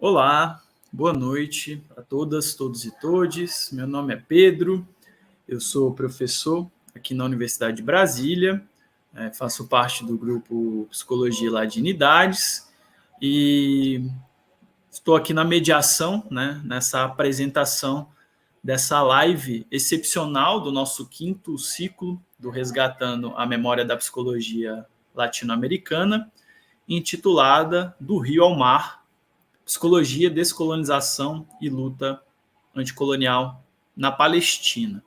Olá, boa noite a todas, todos e todes. Meu nome é Pedro, eu sou professor aqui na Universidade de Brasília, faço parte do grupo Psicologia e Ladinidades e estou aqui na mediação, né, nessa apresentação dessa live excepcional do nosso quinto ciclo do Resgatando a Memória da Psicologia Latino-Americana, intitulada Do Rio ao Mar, Psicologia, Descolonização e Luta Anticolonial na Palestina.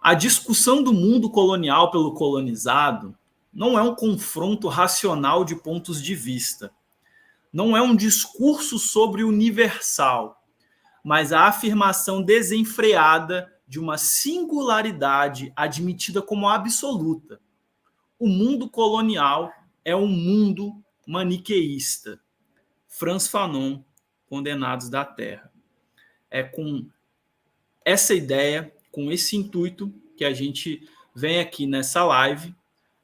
A discussão do mundo colonial pelo colonizado não é um confronto racional de pontos de vista, não é um discurso sobre o universal, mas a afirmação desenfreada de uma singularidade admitida como absoluta. O mundo colonial é um mundo maniqueísta. Frantz Fanon, Condenados da Terra. É com essa ideia, com esse intuito, que a gente vem aqui nessa live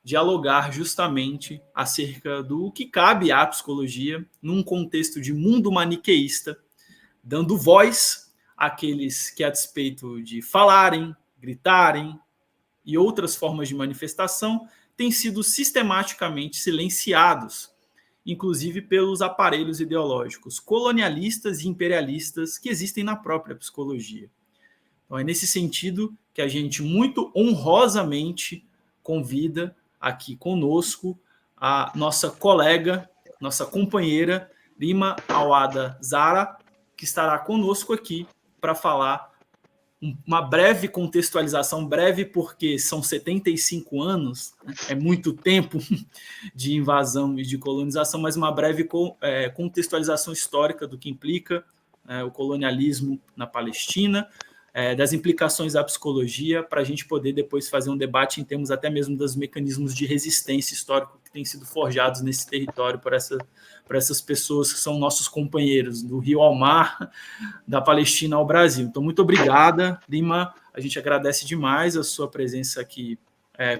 dialogar justamente acerca do que cabe à psicologia num contexto de mundo maniqueísta, dando voz àqueles que, a despeito de falarem, gritarem e outras formas de manifestação, têm sido sistematicamente silenciados, inclusive pelos aparelhos ideológicos colonialistas e imperialistas que existem na própria psicologia. Então, é nesse sentido que a gente muito honrosamente convida aqui conosco a nossa colega, nossa companheira, Lima Awada Zara, que estará conosco aqui para falar uma breve contextualização, breve porque são 75 anos, né? É muito tempo de invasão e de colonização, mas uma breve contextualização histórica do que implica o colonialismo na Palestina, das implicações da psicologia, para a gente poder depois fazer um debate em termos até mesmo dos mecanismos de resistência histórica que têm sido forjados nesse território por essas pessoas que são nossos companheiros, do Rio ao Mar, da Palestina ao Brasil. Então, muito obrigada, Lima. A gente agradece demais a sua presença aqui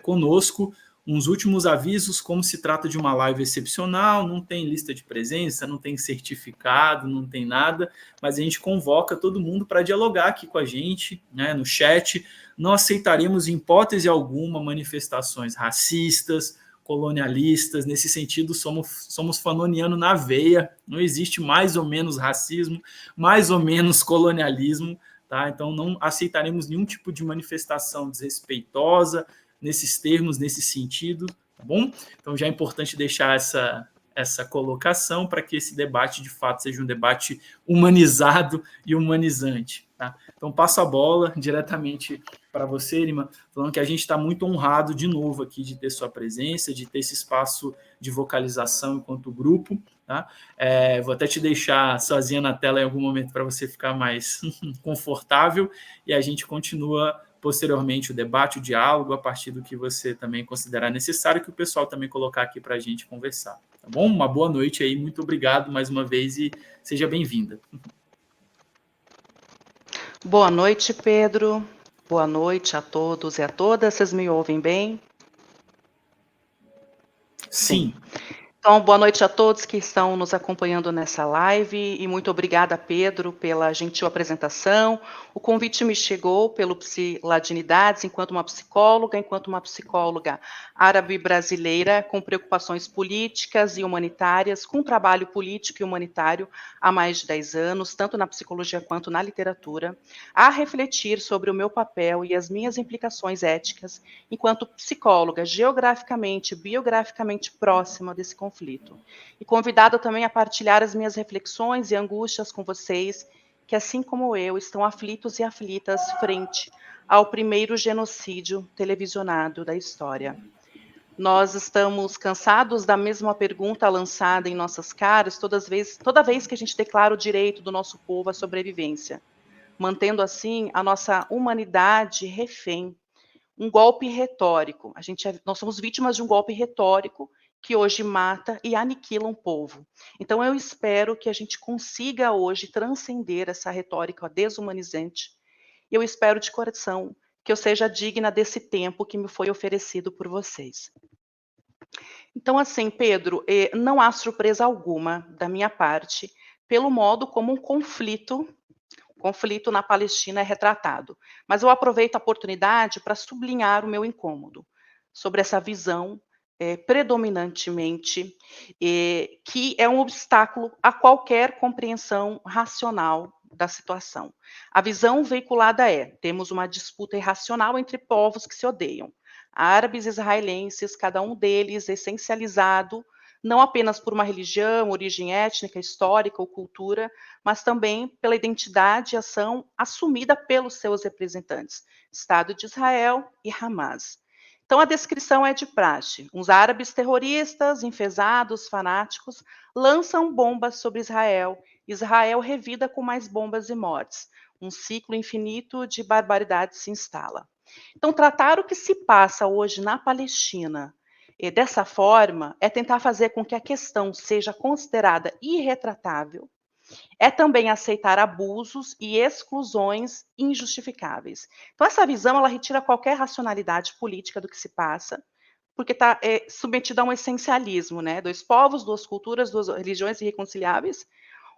conosco. Uns últimos avisos: como se trata de uma live excepcional, não tem lista de presença, não tem certificado, não tem nada, mas a gente convoca todo mundo para dialogar aqui com a gente, né, no chat. Não aceitaremos, em hipótese alguma, manifestações racistas, colonialistas. Nesse sentido, somos fanoniano na veia, não existe mais ou menos racismo, mais ou menos colonialismo, tá? Então não aceitaremos nenhum tipo de manifestação desrespeitosa nesses termos, nesse sentido, tá bom? Então já é importante deixar essa colocação para que esse debate, de fato, seja um debate humanizado e humanizante, tá? Então passo a bola diretamente para você, Lima, falando que a gente está muito honrado de novo aqui de ter sua presença, de ter esse espaço de vocalização enquanto grupo, tá? Vou até te deixar sozinha na tela em algum momento para você ficar mais confortável e a gente continua posteriormente o debate, o diálogo, a partir do que você também considerar necessário, que o pessoal também colocar aqui para a gente conversar. Tá bom? Uma boa noite aí, muito obrigado mais uma vez e seja bem-vinda. Boa noite, Pedro. Boa noite a todos e a todas. Vocês me ouvem bem? Sim. Então, boa noite a todos que estão nos acompanhando nessa live e muito obrigada, Pedro, pela gentil apresentação. O convite me chegou pelo Psi Ladinidades enquanto uma psicóloga árabe-brasileira com preocupações políticas e humanitárias, com trabalho político e humanitário há mais de 10 anos, tanto na psicologia quanto na literatura, a refletir sobre o meu papel e as minhas implicações éticas enquanto psicóloga geograficamente, biograficamente próxima desse conflito. E convidada também a partilhar as minhas reflexões e angústias com vocês, que assim como eu, estão aflitos e aflitas frente ao primeiro genocídio televisionado da história. Nós estamos cansados da mesma pergunta lançada em nossas caras toda vez que a gente declara o direito do nosso povo à sobrevivência, mantendo assim a nossa humanidade refém. Um golpe retórico. Nós somos vítimas de um golpe retórico que hoje mata e aniquila um povo. Então, eu espero que a gente consiga hoje transcender essa retórica desumanizante. E eu espero de coração que eu seja digna desse tempo que me foi oferecido por vocês. Então, assim, Pedro, não há surpresa alguma da minha parte pelo modo como um conflito na Palestina é retratado. Mas eu aproveito a oportunidade para sublinhar o meu incômodo sobre essa visão predominantemente que é um obstáculo a qualquer compreensão racional da situação. A visão veiculada é: temos uma disputa irracional entre povos que se odeiam, árabes e israelenses, cada um deles essencializado não apenas por uma religião, origem étnica, histórica ou cultura, mas também pela identidade e ação assumida pelos seus representantes, Estado de Israel e Hamas. Então, a descrição é de praxe. Uns árabes terroristas, enfesados, fanáticos, lançam bombas sobre Israel. Israel revida com mais bombas e mortes. Um ciclo infinito de barbaridade se instala. Então, tratar o que se passa hoje na Palestina dessa forma é tentar fazer com que a questão seja considerada irretratável, é também aceitar abusos e exclusões injustificáveis. Então, essa visão ela retira qualquer racionalidade política do que se passa, porque está submetida a um essencialismo, né? Dois povos, duas culturas, duas religiões irreconciliáveis,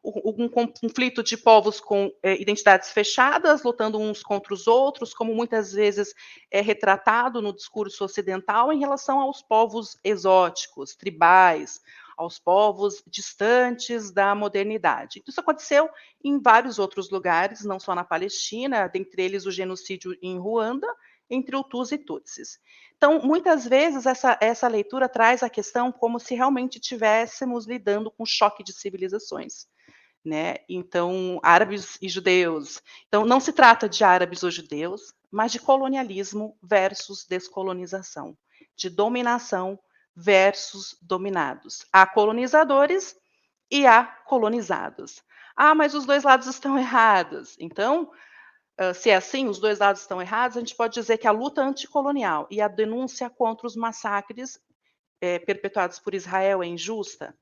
um conflito de povos com identidades fechadas, lutando uns contra os outros, como muitas vezes é retratado no discurso ocidental em relação aos povos exóticos, tribais, aos povos distantes da modernidade. Isso aconteceu em vários outros lugares, não só na Palestina, dentre eles o genocídio em Ruanda, entre Hutus e Tutsis. Então, muitas vezes, essa leitura traz a questão como se realmente estivéssemos lidando com um choque de civilizações. Né? Então, árabes e judeus. Então, não se trata de árabes ou judeus, mas de colonialismo versus descolonização, de dominação versus dominados. Há colonizadores e há colonizados. Ah, mas os dois lados estão errados. Então, se é assim, os dois lados estão errados, a gente pode dizer que a luta anticolonial e a denúncia contra os massacres perpetuados por Israel é injusta?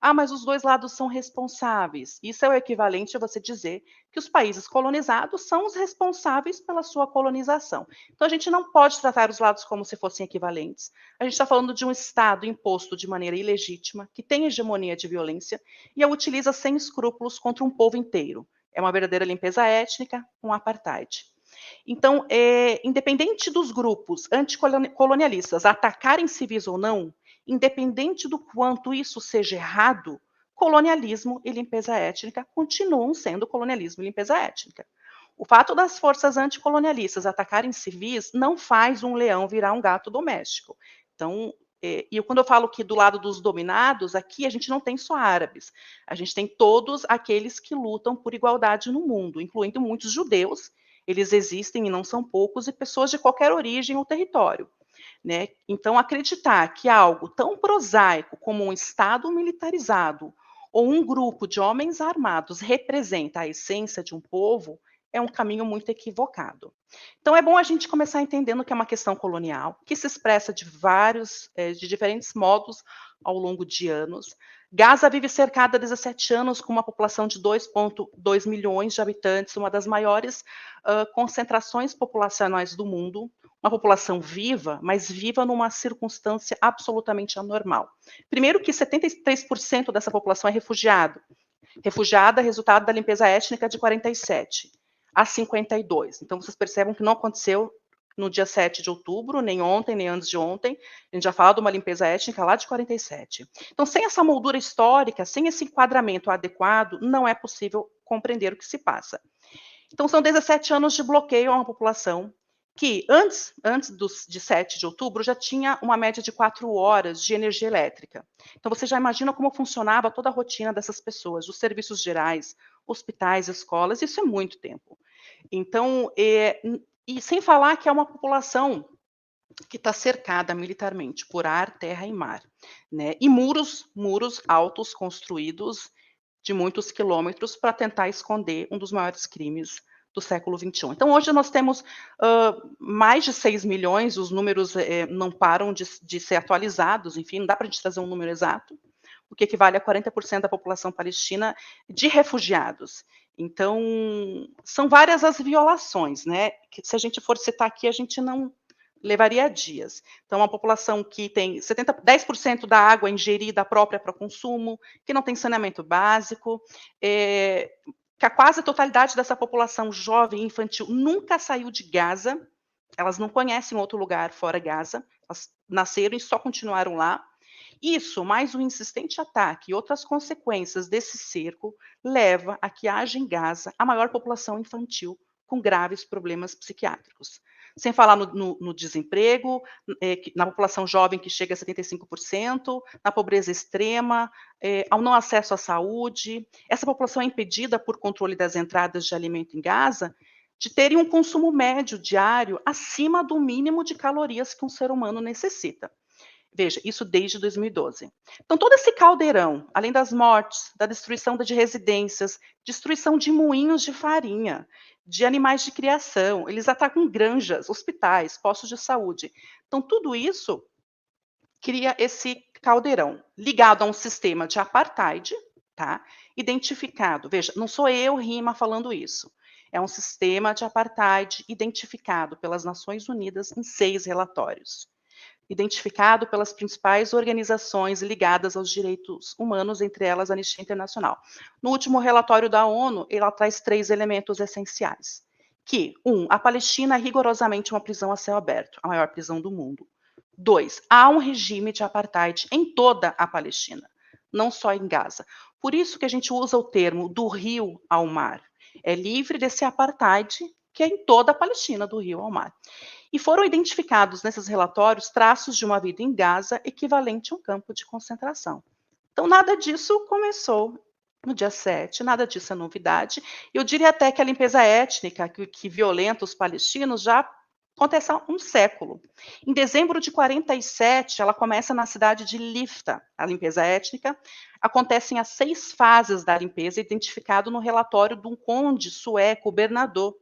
Ah, mas os dois lados são responsáveis. Isso é o equivalente a você dizer que os países colonizados são os responsáveis pela sua colonização. Então, a gente não pode tratar os lados como se fossem equivalentes. A gente está falando de um Estado imposto de maneira ilegítima, que tem hegemonia de violência e a utiliza sem escrúpulos contra um povo inteiro. É uma verdadeira limpeza étnica, um apartheid. Então, independente dos grupos anticolonialistas atacarem civis ou não, independente do quanto isso seja errado, colonialismo e limpeza étnica continuam sendo colonialismo e limpeza étnica. O fato das forças anticolonialistas atacarem civis não faz um leão virar um gato doméstico. Então, e quando eu falo que do lado dos dominados, aqui a gente não tem só árabes, a gente tem todos aqueles que lutam por igualdade no mundo, incluindo muitos judeus, eles existem e não são poucos, e pessoas de qualquer origem ou território. Né? Então, acreditar que algo tão prosaico como um Estado militarizado ou um grupo de homens armados representa a essência de um povo é um caminho muito equivocado. Então, é bom a gente começar entendendo que é uma questão colonial, que se expressa de diferentes modos ao longo de anos. Gaza vive cercada há 17 anos com uma população de 2,2 milhões de habitantes, uma das maiores concentrações populacionais do mundo, uma população viva, mas viva numa circunstância absolutamente anormal. Primeiro que 73% dessa população é refugiada, resultado da limpeza étnica de 47 a 52. Então, vocês percebem que não aconteceu no dia 7 de outubro, nem ontem, nem antes de ontem. A gente já falou de uma limpeza étnica lá de 47. Então, sem essa moldura histórica, sem esse enquadramento adequado, não é possível compreender o que se passa. Então, são 17 anos de bloqueio a uma população que, antes de 7 de outubro, já tinha uma média de 4 horas de energia elétrica. Então, você já imagina como funcionava toda a rotina dessas pessoas, os serviços gerais, hospitais, escolas, isso é muito tempo. Então, e sem falar que é uma população que está cercada militarmente por ar, terra e mar, né? E muros altos construídos de muitos quilômetros para tentar esconder um dos maiores crimes do século XXI. Então, hoje nós temos mais de 6 milhões, os números não param de ser atualizados, enfim, não dá para a gente trazer um número exato, o que equivale a 40% da população palestina de refugiados. Então, são várias as violações, né? Que se a gente for citar aqui, a gente não levaria dias. Então, uma população que tem 10% da água ingerida própria para consumo, que não tem saneamento básico, que a quase totalidade dessa população jovem e infantil nunca saiu de Gaza, elas não conhecem outro lugar fora Gaza, elas nasceram e só continuaram lá. Isso, mais o insistente ataque e outras consequências desse cerco, leva a que haja em Gaza a maior população infantil com graves problemas psiquiátricos. Sem falar no desemprego, na população jovem que chega a 75%, na pobreza extrema, ao não acesso à saúde. Essa população é impedida por controle das entradas de alimento em Gaza de terem um consumo médio diário acima do mínimo de calorias que um ser humano necessita. Veja, isso desde 2012. Então, todo esse caldeirão, além das mortes, da destruição de residências, destruição de moinhos de farinha, de animais de criação, eles atacam granjas, hospitais, postos de saúde. Então, tudo isso cria esse caldeirão, ligado a um sistema de apartheid, tá? Identificado. Veja, não sou eu, Rima, falando isso. É um sistema de apartheid identificado pelas Nações Unidas em 6 relatórios, identificado pelas principais organizações ligadas aos direitos humanos, entre elas a Anistia Internacional. No último relatório da ONU, ela traz 3 elementos essenciais. Que, 1, a Palestina é rigorosamente uma prisão a céu aberto, a maior prisão do mundo. 2, há um regime de apartheid em toda a Palestina, não só em Gaza. Por isso que a gente usa o termo do rio ao mar. É livre desse apartheid que é em toda a Palestina, do rio ao mar. E foram identificados nesses relatórios traços de uma vida em Gaza equivalente a um campo de concentração. Então, nada disso começou no dia 7, nada disso é novidade. Eu diria até que a limpeza étnica que violenta os palestinos já acontece há um século. Em dezembro de 47, ela começa na cidade de Lifta, a limpeza étnica. Acontecem as 6 fases da limpeza, identificado no relatório de um conde sueco, Bernadotte,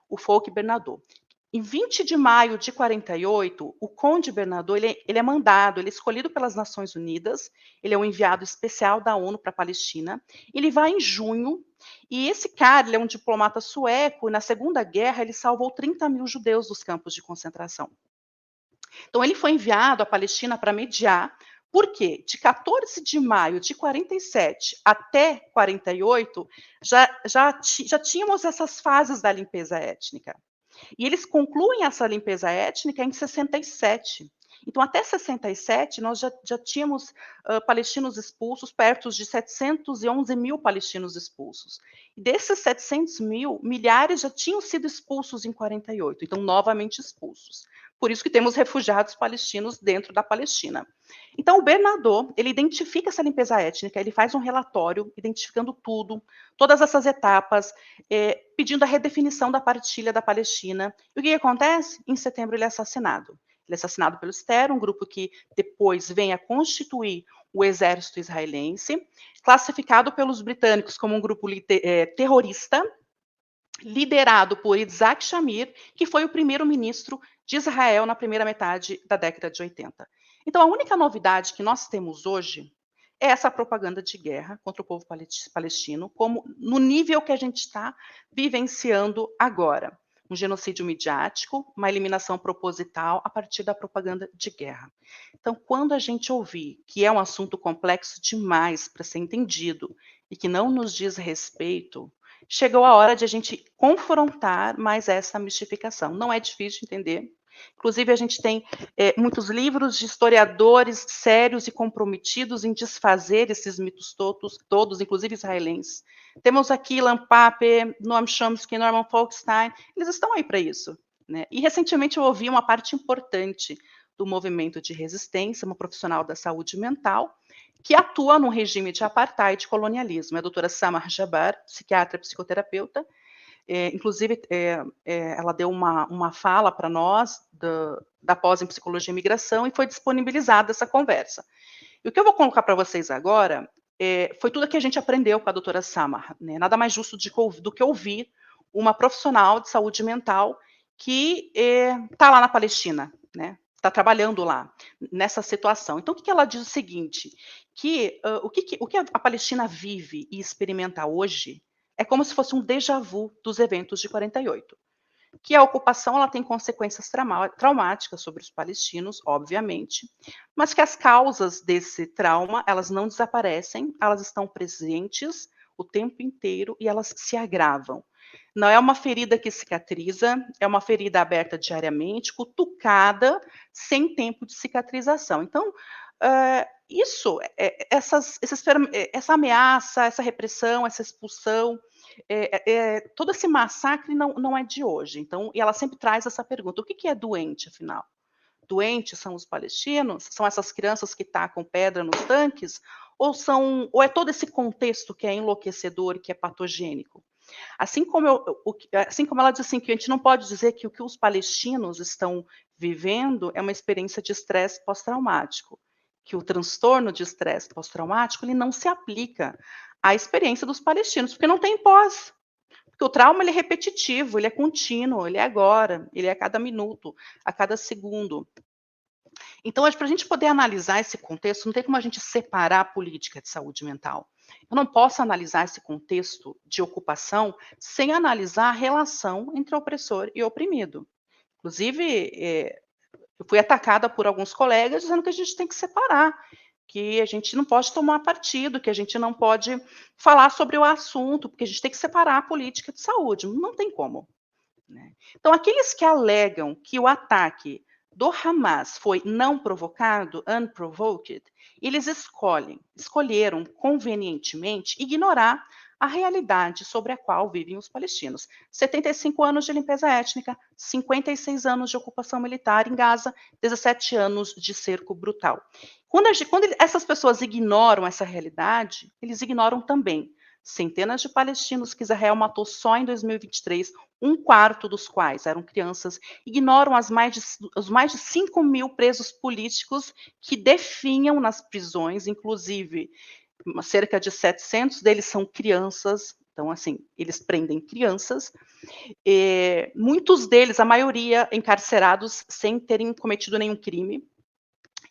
o Folke Bernadotte. Em 20 de maio de 48, o Conde Bernadotte ele é mandado, ele é escolhido pelas Nações Unidas, ele é um enviado especial da ONU para a Palestina. Ele vai em junho, e esse cara ele é um diplomata sueco, e na Segunda Guerra ele salvou 30 mil judeus dos campos de concentração. Então ele foi enviado à Palestina para mediar, porque de 14 de maio de 47 até 48, já tínhamos essas fases da limpeza étnica. E eles concluem essa limpeza étnica em 67. Então, até 67, nós já tínhamos palestinos expulsos, perto de 711 mil palestinos expulsos. E desses 700 mil, milhares já tinham sido expulsos em 48, então, novamente expulsos. Por isso que temos refugiados palestinos dentro da Palestina. Então, o Bernadotte, ele identifica essa limpeza étnica, ele faz um relatório identificando tudo, todas essas etapas, pedindo a redefinição da partilha da Palestina. E o que acontece? Em setembro ele é assassinado. Ele é assassinado pelo Stern, um grupo que depois vem a constituir o exército israelense, classificado pelos britânicos como um grupo terrorista, liderado por Isaac Shamir, que foi o primeiro-ministro de Israel na primeira metade da década de 80. Então, a única novidade que nós temos hoje é essa propaganda de guerra contra o povo palestino, como no nível que a gente está vivenciando agora. Um genocídio midiático, uma eliminação proposital a partir da propaganda de guerra. Então, quando a gente ouvir que é um assunto complexo demais para ser entendido e que não nos diz respeito, chegou a hora de a gente confrontar mais essa mistificação. Não é difícil de entender. Inclusive, a gente tem muitos livros de historiadores sérios e comprometidos em desfazer esses mitos todos, inclusive israelenses. Temos aqui Ilan Pape, Noam Chomsky, Norman Folkstein, eles estão aí para isso. Né? E, recentemente, eu ouvi uma parte importante do movimento de resistência, uma profissional da saúde mental, que atua num regime de apartheid e colonialismo. É a doutora Samar Jabbar, psiquiatra e psicoterapeuta. Inclusive, ela deu uma fala para nós da pós em Psicologia e Migração e foi disponibilizada essa conversa. E o que eu vou colocar para vocês agora foi tudo que a gente aprendeu com a doutora Samar. Né? Nada mais justo do que ouvir uma profissional de saúde mental que está lá na Palestina, né? Está trabalhando lá, nessa situação. Então, o que ela diz o seguinte, que o que a Palestina vive e experimenta hoje é como se fosse um déjà vu dos eventos de 48. que a ocupação ela tem consequências traumáticas sobre os palestinos, obviamente, mas que as causas desse trauma, elas não desaparecem, elas estão presentes o tempo inteiro e elas se agravam. Não é uma ferida que cicatriza, é uma ferida aberta diariamente, cutucada, sem tempo de cicatrização. Então, essa ameaça, essa repressão, essa expulsão, todo esse massacre não é de hoje. Então, e ela sempre traz essa pergunta: o que é doente, afinal? Doentes são os palestinos? São essas crianças que tacam pedra nos tanques? Ou é todo esse contexto que é enlouquecedor e que é patogênico? Assim como ela diz assim, que a gente não pode dizer que o que os palestinos estão vivendo é uma experiência de estresse pós-traumático, que o transtorno de estresse pós-traumático ele não se aplica à experiência dos palestinos, porque não tem pós. Porque o trauma ele é repetitivo, ele é contínuo, ele é agora, ele é a cada minuto, a cada segundo. Então, para a gente poder analisar esse contexto, não tem como a gente separar a política de saúde mental. Eu não posso analisar esse contexto de ocupação sem analisar a relação entre opressor e oprimido. Inclusive, eu fui atacada por alguns colegas dizendo que a gente tem que separar, que a gente não pode tomar partido, que a gente não pode falar sobre o assunto, porque a gente tem que separar a política de saúde. Não tem como. Né? Então, aqueles que alegam que o ataque do Hamas foi não provocado, unprovoked, eles escolheram convenientemente ignorar a realidade sobre a qual vivem os palestinos. 75 anos de limpeza étnica, 56 anos de ocupação militar em Gaza, 17 anos de cerco brutal. Quando essas pessoas ignoram essa realidade, eles ignoram também centenas de palestinos que Israel matou só em 2023, um quarto dos quais eram crianças, ignoram os mais de 5 mil presos políticos que definham nas prisões, inclusive cerca de 700 deles são crianças, então, assim, eles prendem crianças, muitos deles, a maioria, encarcerados sem terem cometido nenhum crime.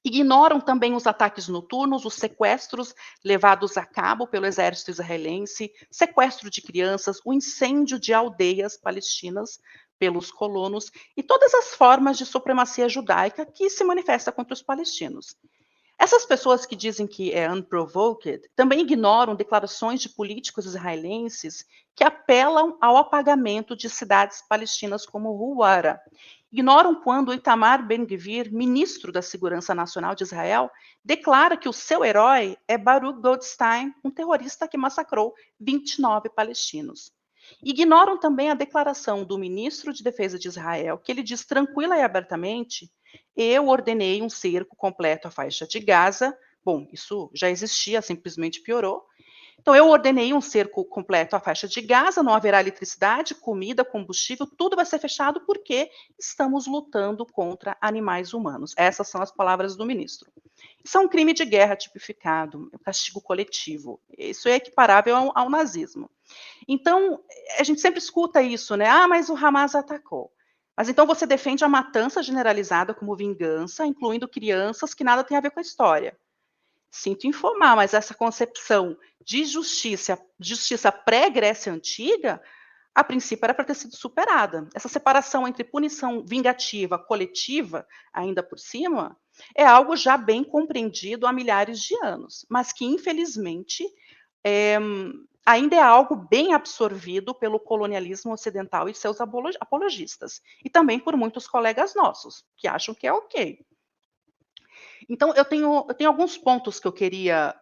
Ignoram também os ataques noturnos, os sequestros levados a cabo pelo exército israelense, sequestro de crianças, o incêndio de aldeias palestinas pelos colonos e todas as formas de supremacia judaica que se manifesta contra os palestinos. Essas pessoas que dizem que é unprovoked também ignoram declarações de políticos israelenses que apelam ao apagamento de cidades palestinas como Huwara. Ignoram quando Itamar Ben-Gvir, ministro da Segurança Nacional de Israel, declara que o seu herói é Baruch Goldstein, um terrorista que massacrou 29 palestinos. Ignoram também a declaração do ministro de Defesa de Israel, que ele diz tranquila e abertamente: eu ordenei um cerco completo à faixa de Gaza. Bom, isso já existia, simplesmente piorou. Então, eu ordenei um cerco completo à faixa de Gaza, não haverá eletricidade, comida, combustível, tudo vai ser fechado porque estamos lutando contra animais humanos. Essas são as palavras do ministro. Isso é um crime de guerra tipificado, é um castigo coletivo. Isso é equiparável ao nazismo. Então, a gente sempre escuta isso, né? Ah, mas o Hamas atacou. Mas então você defende a matança generalizada como vingança, incluindo crianças que nada tem a ver com a história. Sinto informar, mas essa concepção de justiça pré-Grécia Antiga, a princípio era para ter sido superada. Essa separação entre punição vingativa, coletiva, ainda por cima, é algo já bem compreendido há milhares de anos, mas que, infelizmente, ainda é algo bem absorvido pelo colonialismo ocidental e seus apologistas, e também por muitos colegas nossos, que acham que é ok. Então, eu tenho alguns pontos que eu queria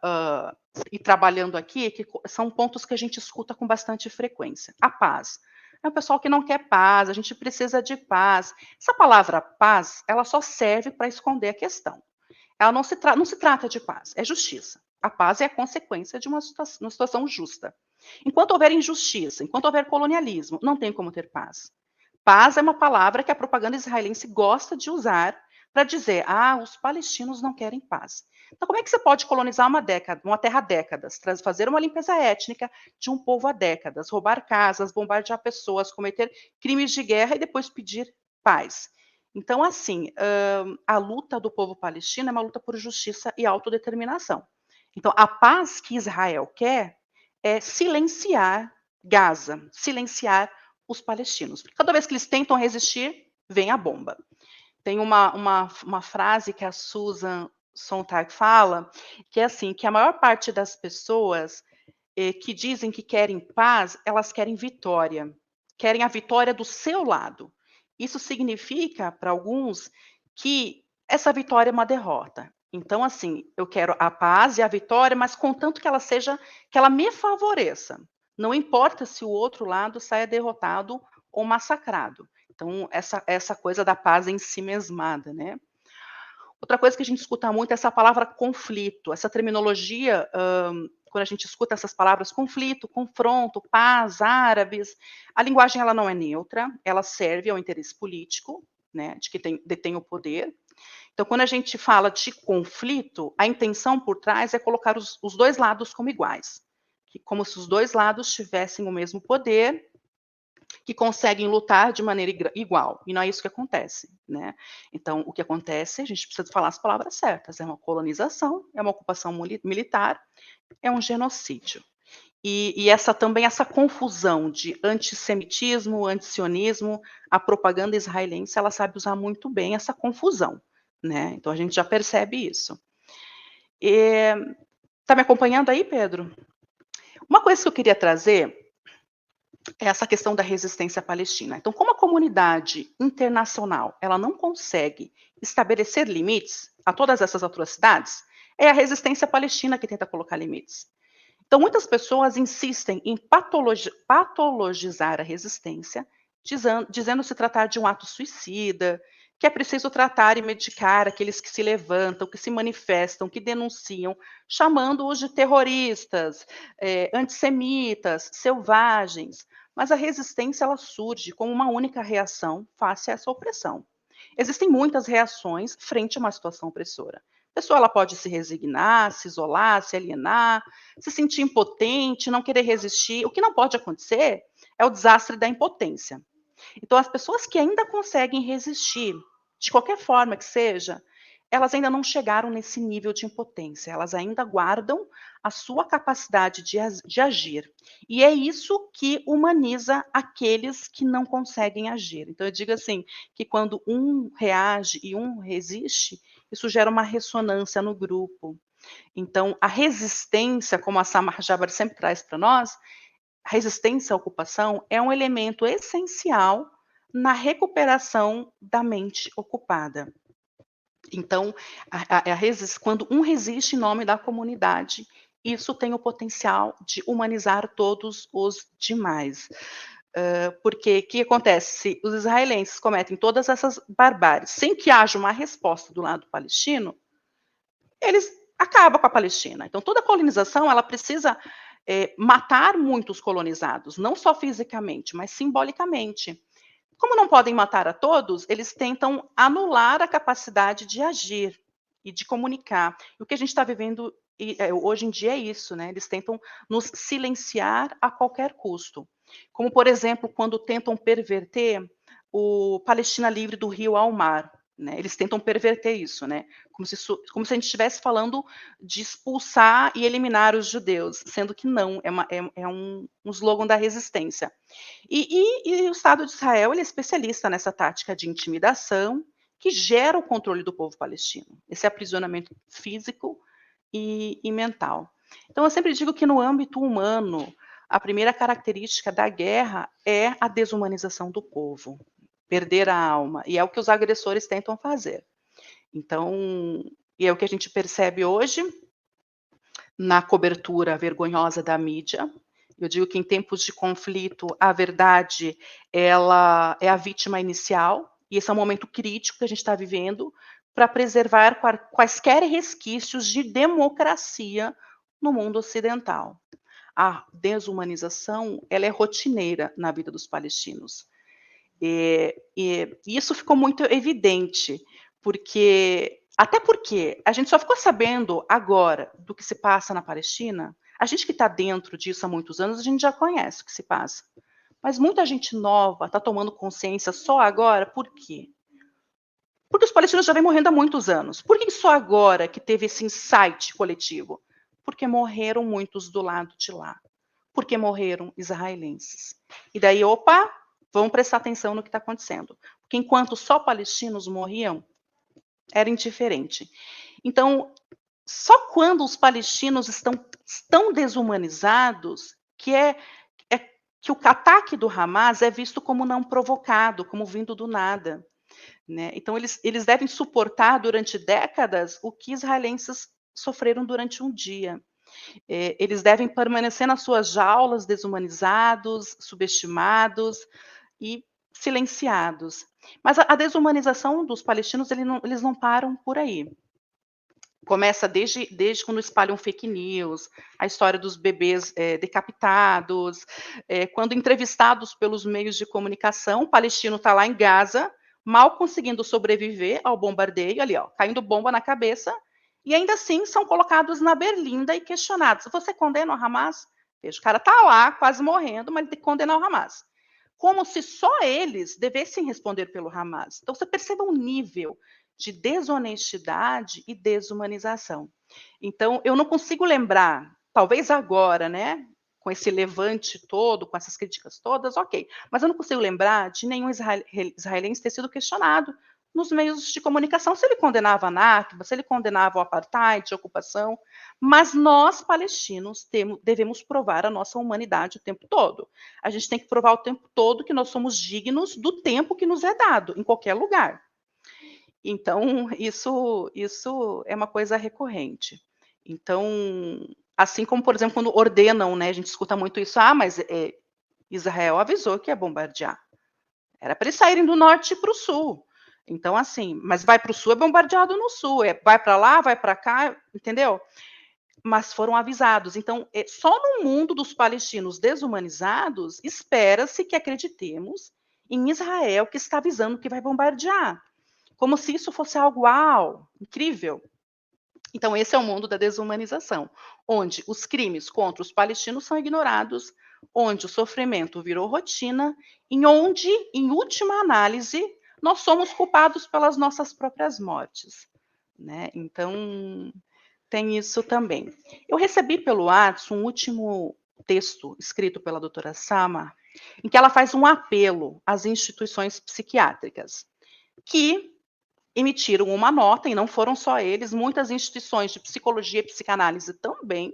ir trabalhando aqui, que são pontos que a gente escuta com bastante frequência. A paz. É o pessoal que não quer paz, a gente precisa de paz. Essa palavra paz, ela só serve para esconder a questão. Ela não se trata de paz, é justiça. A paz é a consequência de uma situação justa. Enquanto houver injustiça, enquanto houver colonialismo, não tem como ter paz. Paz é uma palavra que a propaganda israelense gosta de usar para dizer: os palestinos não querem paz. Então, como é que você pode colonizar uma terra há décadas, fazer uma limpeza étnica de um povo há décadas, roubar casas, bombardear pessoas, cometer crimes de guerra e depois pedir paz? Então, assim, a luta do povo palestino é uma luta por justiça e autodeterminação. Então, a paz que Israel quer é silenciar Gaza, silenciar os palestinos. Porque cada vez que eles tentam resistir, vem a bomba. Tem uma frase que a Susan Sontag fala, que é assim, que a maior parte das pessoas que dizem que querem paz, elas querem vitória. Querem a vitória do seu lado. Isso significa, para alguns, que essa vitória é uma derrota. Então, assim, eu quero a paz e a vitória, mas contanto que ela seja, que ela me favoreça. Não importa se o outro lado saia derrotado ou massacrado. Então, essa coisa da paz em si mesmada, né? Outra coisa que a gente escuta muito é essa palavra conflito, essa terminologia, quando a gente escuta essas palavras conflito, confronto, paz, árabes, a linguagem ela não é neutra, ela serve ao interesse político, né, de que detém o poder. Então, quando a gente fala de conflito, a intenção por trás é colocar os dois lados como iguais, como se os dois lados tivessem o mesmo poder, que conseguem lutar de maneira igual, e não é isso que acontece, né. Então, o que acontece, a gente precisa falar as palavras certas, é uma colonização, é uma ocupação militar, é um genocídio. E essa confusão de antissemitismo, antisionismo, a propaganda israelense, ela sabe usar muito bem essa confusão, né, então a gente já percebe isso. Tá me acompanhando aí, Pedro? Uma coisa que eu queria trazer é essa questão da resistência palestina. Então, como a comunidade internacional ela não consegue estabelecer limites a todas essas atrocidades, é a resistência palestina que tenta colocar limites. Então, muitas pessoas insistem em patologizar a resistência, dizendo se tratar de um ato suicida, que é preciso tratar e medicar aqueles que se levantam, que se manifestam, que denunciam, chamando-os de terroristas, antissemitas, selvagens. Mas a resistência ela surge como uma única reação face a essa opressão. Existem muitas reações frente a uma situação opressora. A pessoa ela pode se resignar, se isolar, se alienar, se sentir impotente, não querer resistir. O que não pode acontecer é o desastre da impotência. Então, as pessoas que ainda conseguem resistir, de qualquer forma que seja, elas ainda não chegaram nesse nível de impotência, elas ainda guardam a sua capacidade de agir. E é isso que humaniza aqueles que não conseguem agir. Então, eu digo assim, que quando um reage e um resiste, isso gera uma ressonância no grupo. Então, a resistência, como a Samar Jabbar sempre traz para nós, a resistência à ocupação é um elemento essencial na recuperação da mente ocupada. Então, quando um resiste em nome da comunidade, isso tem o potencial de humanizar todos os demais. Porque o que acontece? Se os israelenses cometem todas essas barbáries sem que haja uma resposta do lado palestino, eles acabam com a Palestina. Então, toda colonização ela precisa matar muitos colonizados, não só fisicamente, mas simbolicamente. Como não podem matar a todos, eles tentam anular a capacidade de agir e de comunicar. E o que a gente está vivendo hoje em dia é isso, né? Eles tentam nos silenciar a qualquer custo. Como, por exemplo, quando tentam perverter o Palestina livre do rio ao mar. Né? Eles tentam perverter isso, né? Como se a gente estivesse falando de expulsar e eliminar os judeus, sendo que não, é um slogan da resistência. E o Estado de Israel ele é especialista nessa tática de intimidação que gera o controle do povo palestino, esse aprisionamento físico e mental. Então, eu sempre digo que no âmbito humano, a primeira característica da guerra é a desumanização do povo, perder a alma, e é o que os agressores tentam fazer. Então, e é o que a gente percebe hoje na cobertura vergonhosa da mídia. Eu digo que em tempos de conflito, a verdade ela é a vítima inicial, e esse é um momento crítico que a gente está vivendo para preservar quaisquer resquícios de democracia no mundo ocidental. A desumanização ela é rotineira na vida dos palestinos. E isso ficou muito evidente, até porque a gente só ficou sabendo agora do que se passa na Palestina, a gente que está dentro disso há muitos anos, a gente já conhece o que se passa. Mas muita gente nova está tomando consciência só agora, por quê? Porque os palestinos já vêm morrendo há muitos anos. Por que só agora que teve esse insight coletivo? Porque morreram muitos do lado de lá. Porque morreram israelenses. E daí, opa, vamos prestar atenção no que está acontecendo. Porque enquanto só palestinos morriam, era indiferente. Então, só quando os palestinos estão desumanizados que o ataque do Hamas é visto como não provocado, como vindo do nada. Né? Então, eles devem suportar durante décadas o que israelenses sofreram durante um dia. Eles devem permanecer nas suas jaulas desumanizados, subestimados e silenciados. Mas a desumanização dos palestinos, eles não param por aí. Começa desde quando espalham fake news, a história dos bebês decapitados, quando entrevistados pelos meios de comunicação, o palestino está lá em Gaza, mal conseguindo sobreviver ao bombardeio, ali, ó, caindo bomba na cabeça, e ainda assim são colocados na berlinda e questionados. Você condena o Hamas? Veja, o cara está lá, quase morrendo, mas ele tem que condenar o Hamas. Como se só eles devessem responder pelo Hamas. Então, você perceba o nível de desonestidade e desumanização. Então, eu não consigo lembrar, talvez agora, né, com esse levante todo, com essas críticas todas, ok, mas eu não consigo lembrar de nenhum israelense ter sido questionado nos meios de comunicação se ele condenava a Nakba, se ele condenava o apartheid, a ocupação, mas nós, palestinos, devemos provar a nossa humanidade o tempo todo. A gente tem que provar o tempo todo que nós somos dignos do tempo que nos é dado, em qualquer lugar. Então, isso é uma coisa recorrente. Então, assim como, por exemplo, quando ordenam, né, a gente escuta muito isso, mas Israel avisou que ia bombardear. Era para eles saírem do norte para o sul. Então, assim, mas vai para o sul, é bombardeado no sul, vai para lá, vai para cá, entendeu? Mas foram avisados. Então, só no mundo dos palestinos desumanizados, espera-se que acreditemos em Israel que está avisando que vai bombardear. Como se isso fosse algo, uau, incrível. Então, esse é o mundo da desumanização, onde os crimes contra os palestinos são ignorados, onde o sofrimento virou rotina, e onde, em última análise, nós somos culpados pelas nossas próprias mortes. Né? Então, tem isso também. Eu recebi pelo WhatsApp um último texto escrito pela doutora Sama, em que ela faz um apelo às instituições psiquiátricas, que emitiram uma nota, e não foram só eles, muitas instituições de psicologia e psicanálise também,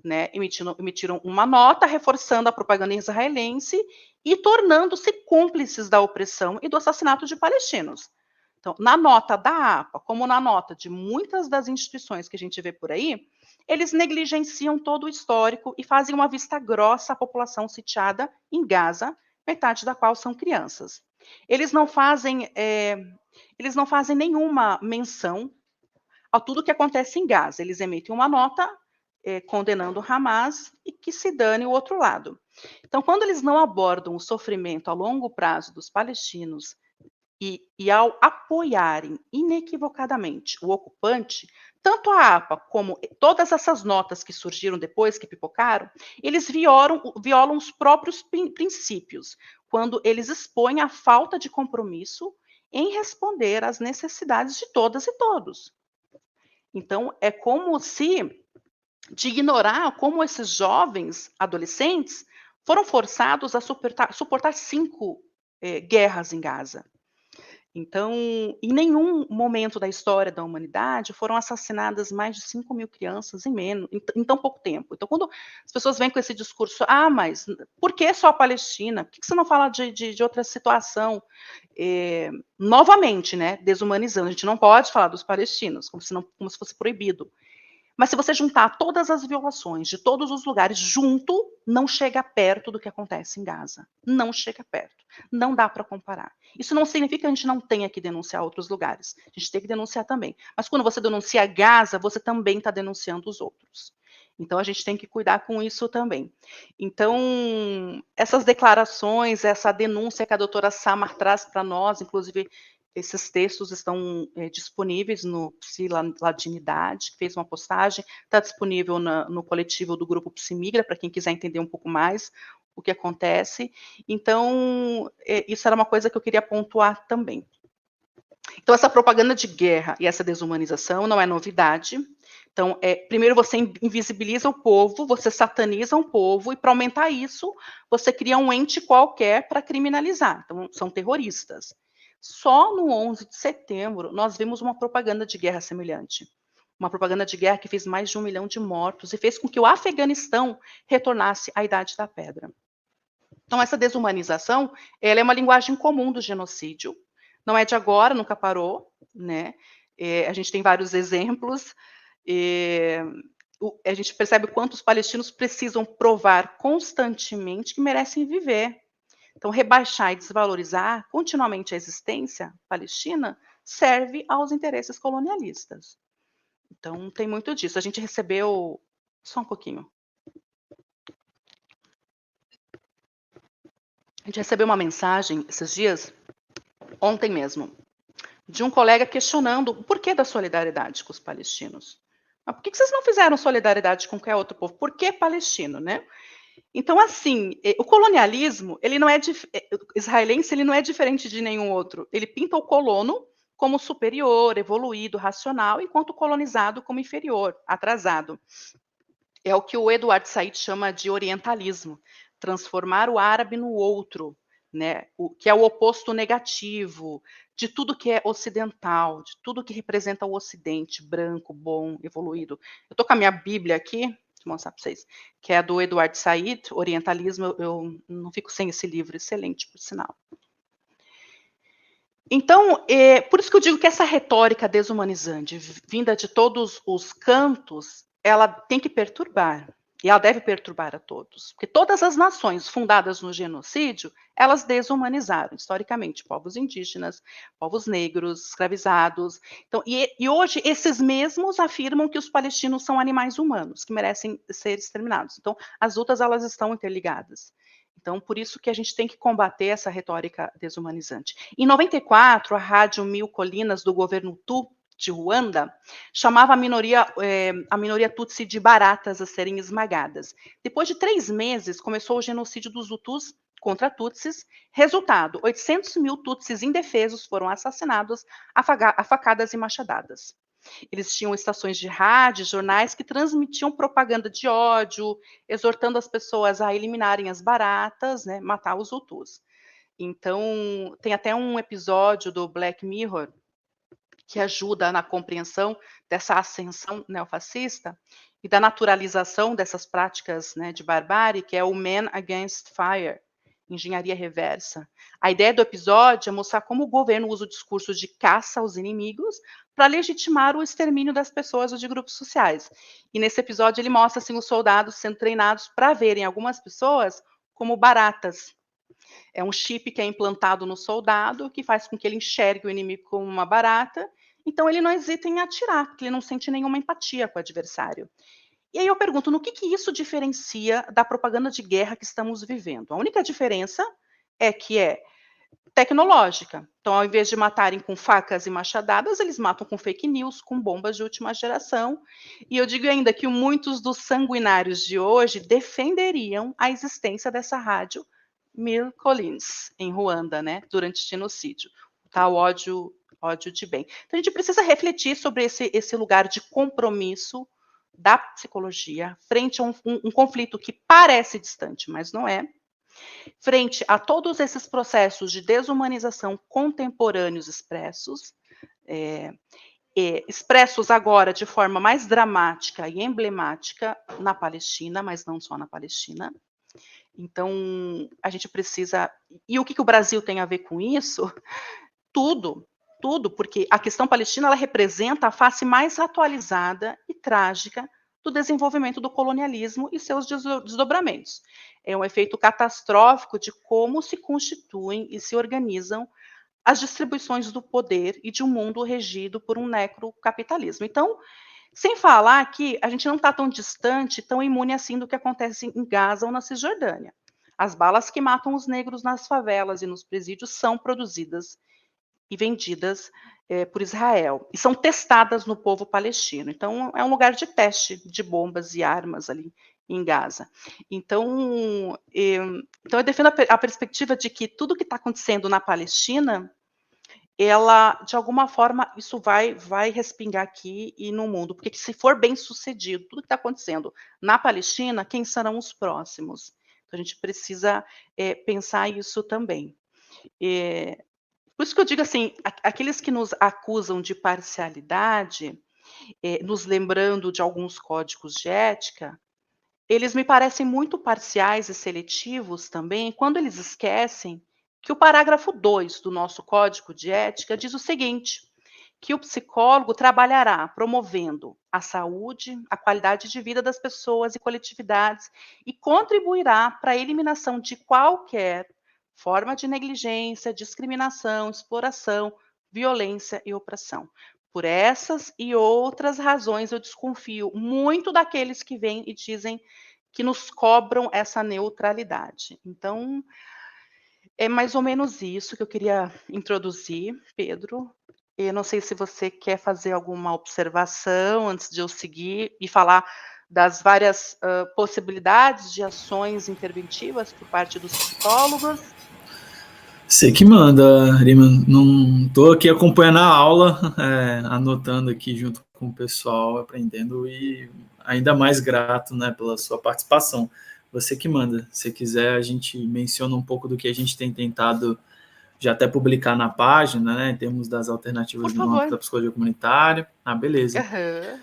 né, emitiram uma nota reforçando a propaganda israelense e tornando-se cúmplices da opressão e do assassinato de palestinos. Então, na nota da APA, como na nota de muitas das instituições que a gente vê por aí, eles negligenciam todo o histórico e fazem uma vista grossa à população sitiada em Gaza, metade da qual são crianças. Eles não fazem nenhuma menção a tudo que acontece em Gaza. Eles emitem uma nota condenando o Hamas e que se dane o outro lado. Então, quando eles não abordam o sofrimento a longo prazo dos palestinos e ao apoiarem inequivocadamente o ocupante, tanto a APA como todas essas notas que surgiram depois, que pipocaram, eles violam os próprios princípios, quando eles expõem a falta de compromisso em responder às necessidades de todas e todos. Então, é como se de ignorar como esses jovens adolescentes foram forçados a suportar 5 guerras em Gaza. Então, em nenhum momento da história da humanidade foram assassinadas mais de 5.000 crianças em tão pouco tempo. Então, quando as pessoas vêm com esse discurso, mas por que só a Palestina? Por que você não fala de outra situação? Novamente, né, desumanizando, a gente não pode falar dos palestinos, como se fosse proibido. Mas se você juntar todas as violações de todos os lugares junto, não chega perto do que acontece em Gaza. Não chega perto. Não dá para comparar. Isso não significa que a gente não tenha que denunciar outros lugares. A gente tem que denunciar também. Mas quando você denuncia Gaza, você também está denunciando os outros. Então a gente tem que cuidar com isso também. Então, essas declarações, essa denúncia que a doutora Samar traz para nós, inclusive esses textos estão disponíveis no Psi Ladinidade, que fez uma postagem, está disponível no coletivo do Grupo Psimigra, para quem quiser entender um pouco mais o que acontece. Então, isso era uma coisa que eu queria pontuar também. Então, essa propaganda de guerra e essa desumanização não é novidade. Então, primeiro você invisibiliza o povo, você sataniza um povo, e para aumentar isso, você cria um ente qualquer para criminalizar. Então, são terroristas. Só no 11 de setembro, nós vimos uma propaganda de guerra semelhante. Uma propaganda de guerra que fez mais de 1 milhão de mortos e fez com que o Afeganistão retornasse à Idade da Pedra. Então, essa desumanização, ela é uma linguagem comum do genocídio. Não é de agora, nunca parou, né? A gente tem vários exemplos. A gente percebe quanto os palestinos precisam provar constantemente que merecem viver. Então, rebaixar e desvalorizar continuamente a existência palestina serve aos interesses colonialistas. Então, tem muito disso. A gente recebeu. Só um pouquinho. A gente recebeu uma mensagem esses dias, ontem mesmo, de um colega questionando o porquê da solidariedade com os palestinos. Mas por que vocês não fizeram solidariedade com qualquer outro povo? Por que palestino, né? Então, assim, o colonialismo, ele não é israelense, ele não é diferente de nenhum outro. Ele pinta o colono como superior, evoluído, racional, enquanto o colonizado como inferior, atrasado. É o que o Eduardo Said chama de orientalismo, transformar o árabe no outro, né? Que é o oposto negativo de tudo que é ocidental, de tudo que representa o Ocidente, branco, bom, evoluído. Eu estou com a minha Bíblia aqui, vou mostrar para vocês, que é do Eduardo Said, Orientalismo. Eu não fico sem esse livro, excelente, por sinal. Então, por isso que eu digo que essa retórica desumanizante, vinda de todos os cantos, ela tem que perturbar. E ela deve perturbar a todos. Porque todas as nações fundadas no genocídio, elas desumanizaram, historicamente, povos indígenas, povos negros, escravizados. Então, e hoje, esses mesmos afirmam que os palestinos são animais humanos, que merecem ser exterminados. Então, as lutas, elas estão interligadas. Então, por isso que a gente tem que combater essa retórica desumanizante. Em 94, a Rádio Mil Colinas, do governo Hutu de Ruanda, chamava a minoria Tutsi de baratas a serem esmagadas. Depois de 3 meses, começou o genocídio dos Hutus contra Tutsis. Resultado, 800 mil Tutsis indefesos foram assassinados a facadas e machadadas. Eles tinham estações de rádio, jornais que transmitiam propaganda de ódio, exortando as pessoas a eliminarem as baratas, né, matar os Hutus. Então, tem até um episódio do Black Mirror que ajuda na compreensão dessa ascensão neofascista e da naturalização dessas práticas, né, de barbárie, que é o Man Against Fire, engenharia reversa. A ideia do episódio é mostrar como o governo usa o discurso de caça aos inimigos para legitimar o extermínio das pessoas ou de grupos sociais. E nesse episódio ele mostra assim, os soldados sendo treinados para verem algumas pessoas como baratas. É um chip que é implantado no soldado que faz com que ele enxergue o inimigo como uma barata. Então ele não hesita em atirar, porque ele não sente nenhuma empatia com o adversário. E aí eu pergunto, no que isso diferencia da propaganda de guerra que estamos vivendo? A única diferença é que é tecnológica. Então, ao invés de matarem com facas e machadadas, eles matam com fake news, com bombas de última geração. E eu digo ainda que muitos dos sanguinários de hoje defenderiam a existência dessa rádio Mil Collins, em Ruanda, né, durante o genocídio. Tal ódio de bem. Então, a gente precisa refletir sobre esse lugar de compromisso da psicologia frente a um conflito que parece distante, mas não é, frente a todos esses processos de desumanização contemporâneos expressos, expressos agora de forma mais dramática e emblemática na Palestina, mas não só na Palestina. Então, a gente precisa. E o que o Brasil tem a ver com isso? Tudo, porque a questão palestina ela representa a face mais atualizada e trágica do desenvolvimento do colonialismo e seus desdobramentos. É um efeito catastrófico de como se constituem e se organizam as distribuições do poder e de um mundo regido por um necrocapitalismo. Então, sem falar que a gente não está tão distante, tão imune assim do que acontece em Gaza ou na Cisjordânia. As balas que matam os negros nas favelas e nos presídios são produzidas e vendidas por Israel, e são testadas no povo palestino. Então, é um lugar de teste de bombas e armas ali em Gaza. Então, eu defendo a perspectiva de que tudo que está acontecendo na Palestina, ela, de alguma forma, isso vai respingar aqui e no mundo, porque se for bem sucedido, tudo que está acontecendo na Palestina, quem serão os próximos? Então a gente precisa, pensar isso também. Por isso que eu digo assim, aqueles que nos acusam de parcialidade, nos lembrando de alguns códigos de ética, eles me parecem muito parciais e seletivos também, quando eles esquecem que o parágrafo 2 do nosso Código de Ética diz o seguinte: que o psicólogo trabalhará promovendo a saúde, a qualidade de vida das pessoas e coletividades e contribuirá para a eliminação de qualquer forma de negligência, discriminação, exploração, violência e opressão. Por essas e outras razões, eu desconfio muito daqueles que vêm e dizem que nos cobram essa neutralidade. Então, é mais ou menos isso que eu queria introduzir, Pedro. Eu não sei se você quer fazer alguma observação antes de eu seguir e falar das várias possibilidades de ações interventivas por parte dos psicólogos. Você que manda, Rima. Não estou aqui acompanhando a aula, anotando aqui junto com o pessoal, aprendendo e ainda mais grato, né, pela sua participação. Você que manda. Se quiser, a gente menciona um pouco do que a gente tem tentado já até publicar na página, né, em termos das Por alternativas no âmbito favor. da psicologia comunitária. Ah, beleza. Aham.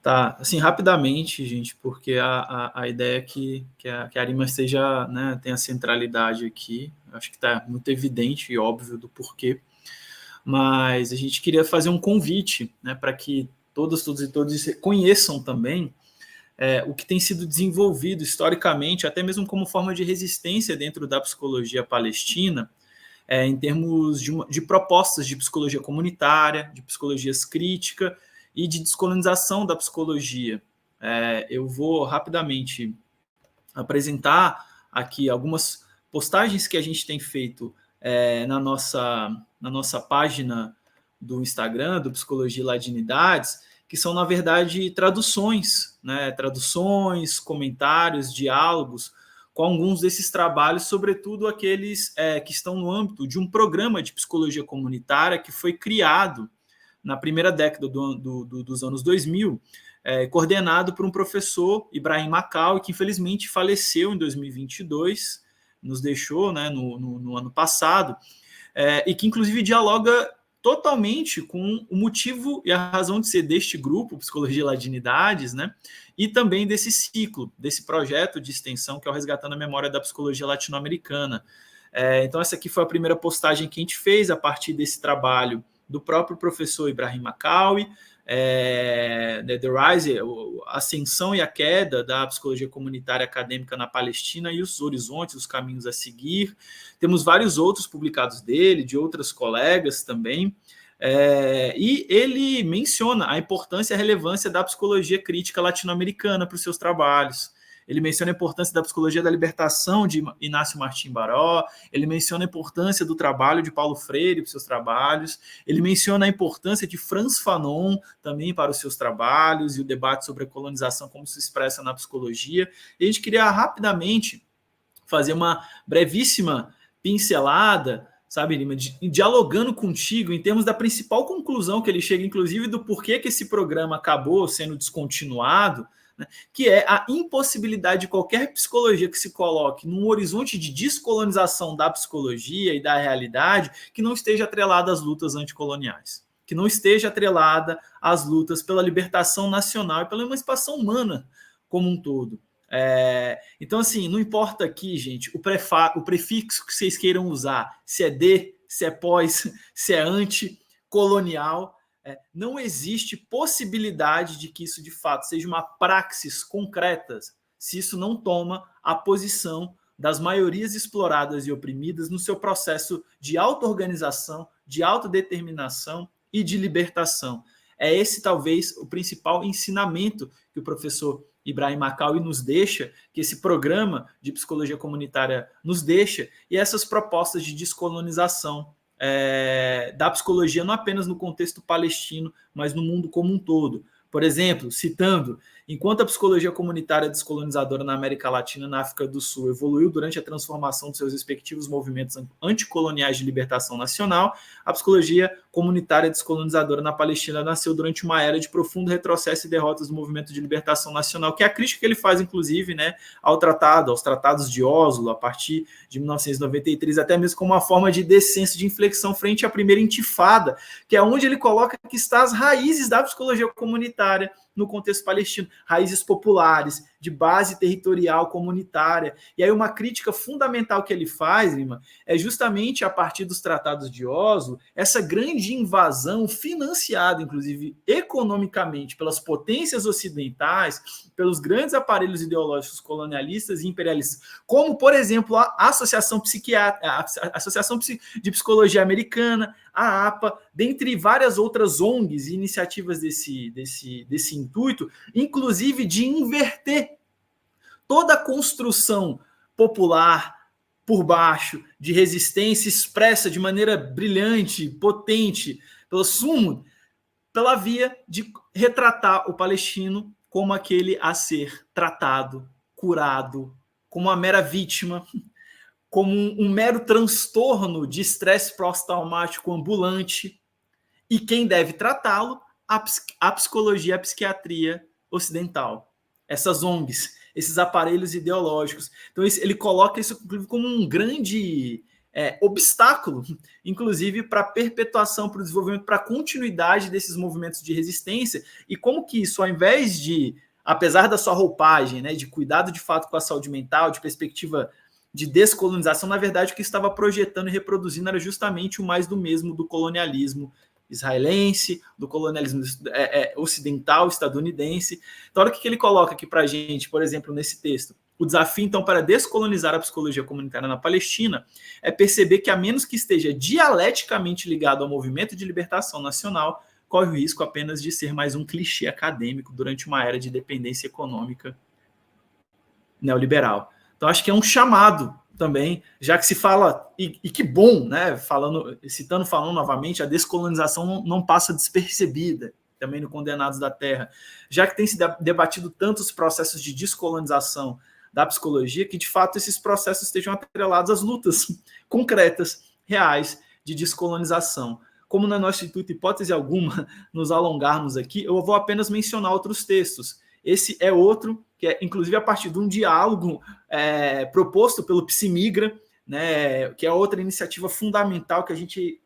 Tá, assim, rapidamente, gente, porque a ideia é que a Arima seja, né, tenha centralidade aqui. Acho que está muito evidente e óbvio do porquê. Mas a gente queria fazer um convite, né, para que todos e todos conheçam também o que tem sido desenvolvido historicamente, até mesmo como forma de resistência dentro da psicologia palestina, em termos de propostas de psicologia comunitária, de psicologias crítica e de descolonização da psicologia. Eu vou rapidamente apresentar aqui algumas postagens que a gente tem feito na nossa página do Instagram, do Psicologia e Ladinidades, que são, na verdade, traduções, né? Traduções, comentários, diálogos com alguns desses trabalhos, sobretudo aqueles que estão no âmbito de um programa de psicologia comunitária que foi criado na primeira década dos anos 2000, coordenado por um professor, Ibrahim Macau, que infelizmente faleceu em 2022, nos deixou, né, no ano passado, e que inclusive dialoga totalmente com o motivo e a razão de ser deste grupo, Psicologia e Ladinidades, né, e também desse ciclo, desse projeto de extensão que é o Resgatando a Memória da Psicologia Latino-Americana. Então essa aqui foi a primeira postagem que a gente fez a partir desse trabalho do próprio professor Ibrahim Macaui, The Rise, a ascensão e a queda da psicologia comunitária acadêmica na Palestina e os horizontes, os caminhos a seguir. Temos vários outros publicados dele, de outras colegas também, e ele menciona a importância e a relevância da psicologia crítica latino-americana para os seus trabalhos. Ele menciona a importância da psicologia da libertação de Inácio Martim Baró, ele menciona a importância do trabalho de Paulo Freire para os seus trabalhos, ele menciona a importância de Frantz Fanon também para os seus trabalhos e o debate sobre a colonização, como se expressa na psicologia. E a gente queria rapidamente fazer uma brevíssima pincelada, sabe, Lima, dialogando contigo em termos da principal conclusão que ele chega, inclusive do porquê que esse programa acabou sendo descontinuado, né, que é a impossibilidade de qualquer psicologia que se coloque num horizonte de descolonização da psicologia e da realidade que não esteja atrelada às lutas anticoloniais, que não esteja atrelada às lutas pela libertação nacional e pela emancipação humana como um todo. Então, assim, não importa aqui, gente, o prefixo que vocês queiram usar, se é de, se é pós, se é anticolonial, não existe possibilidade de que isso de fato seja uma praxis concreta se isso não toma a posição das maiorias exploradas e oprimidas no seu processo de auto-organização, de autodeterminação e de libertação. É esse talvez o principal ensinamento que o professor Ibrahim Macaui nos deixa, que esse programa de psicologia comunitária nos deixa, e essas propostas de descolonização da psicologia, não apenas no contexto palestino, mas no mundo como um todo. Por exemplo, citando, enquanto a psicologia comunitária descolonizadora na América Latina e na África do Sul evoluiu durante a transformação de seus respectivos movimentos anticoloniais de libertação nacional, a psicologia comunitária descolonizadora na Palestina nasceu durante uma era de profundo retrocesso e derrotas do movimento de libertação nacional, que é a crítica que ele faz, inclusive, né, aos tratados de Oslo, a partir de 1993, até mesmo como uma forma de descenso, de inflexão frente à primeira intifada, que é onde ele coloca que está as raízes da psicologia comunitária no contexto palestino, raízes populares, de base territorial comunitária. E aí uma crítica fundamental que ele faz, Lima, é justamente a partir dos tratados de Oslo, essa grande invasão financiada, inclusive economicamente, pelas potências ocidentais, pelos grandes aparelhos ideológicos colonialistas e imperialistas, como, por exemplo, a Associação de Psicologia Americana, a APA, dentre várias outras ONGs e iniciativas desse intuito, inclusive de inverter toda a construção popular por baixo, de resistência expressa de maneira brilhante, potente, pelo sumo, pela via de retratar o palestino como aquele a ser tratado, curado, como uma mera vítima, como um mero transtorno de estresse pós-traumático ambulante, e quem deve tratá-lo? A psicologia, a psiquiatria ocidental. Essas ONGs, esses aparelhos ideológicos. Então, ele coloca isso como um grande obstáculo, inclusive, para a perpetuação, para o desenvolvimento, para a continuidade desses movimentos de resistência, e como que isso, ao invés de, apesar da sua roupagem, né, de cuidado de fato com a saúde mental, de perspectiva de descolonização, na verdade, o que estava projetando e reproduzindo era justamente o mais do mesmo do colonialismo israelense, do colonialismo ocidental, estadunidense. Então, olha o que ele coloca aqui para a gente, por exemplo, nesse texto. O desafio, então, para descolonizar a psicologia comunitária na Palestina é perceber que, a menos que esteja dialeticamente ligado ao movimento de libertação nacional, corre o risco apenas de ser mais um clichê acadêmico durante uma era de dependência econômica neoliberal. Então, acho que é um chamado também, já que se fala, e que bom, né? Falando novamente, a descolonização não passa despercebida, também no Condenados da Terra, já que tem se debatido tantos processos de descolonização da psicologia, que de fato esses processos estejam atrelados às lutas concretas, reais, de descolonização. Como no nosso intuito, hipótese alguma, nos alongarmos aqui, eu vou apenas mencionar outros textos. Esse é outro, que é inclusive a partir de um diálogo proposto pelo Psimigra, né, que é outra iniciativa fundamental que a gente,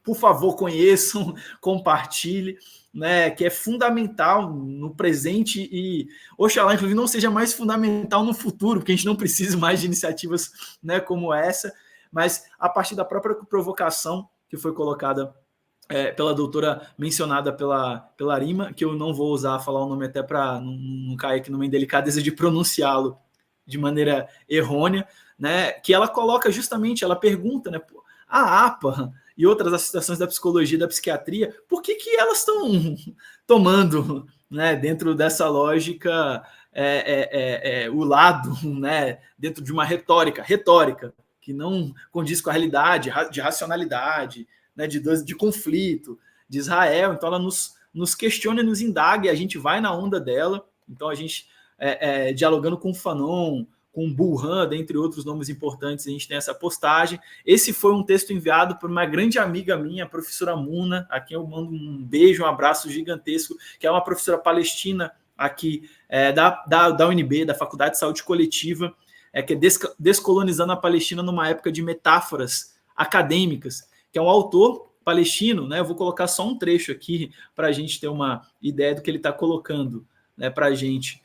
por favor, conheçam, compartilhe, né, que é fundamental no presente e, oxalá, inclusive, não seja mais fundamental no futuro, porque a gente não precisa mais de iniciativas, né, como essa, mas a partir da própria provocação que foi colocada pela doutora mencionada pela Rima, que eu não vou falar o nome até para não cair aqui numa indelicadeza de pronunciá-lo de maneira errônea, né, que ela coloca justamente, ela pergunta, né, a APA e outras associações da psicologia e da psiquiatria, por que elas estão tomando, né, dentro dessa lógica, o lado, né, dentro de uma retórica que não condiz com a realidade, de racionalidade, né, de conflito, de Israel. Então ela nos questiona e nos indaga, e a gente vai na onda dela. Então a gente, dialogando com o Fanon, com o Burhan, dentre outros nomes importantes, a gente tem essa postagem. Esse foi um texto enviado por uma grande amiga minha, a professora Muna, a quem eu mando um beijo, um abraço gigantesco, que é uma professora palestina aqui da UNB, da Faculdade de Saúde Coletiva, que é Descolonizando a Palestina numa época de metáforas acadêmicas, que é um autor palestino, né? Eu vou colocar só um trecho aqui para a gente ter uma ideia do que ele está colocando, né, para a gente.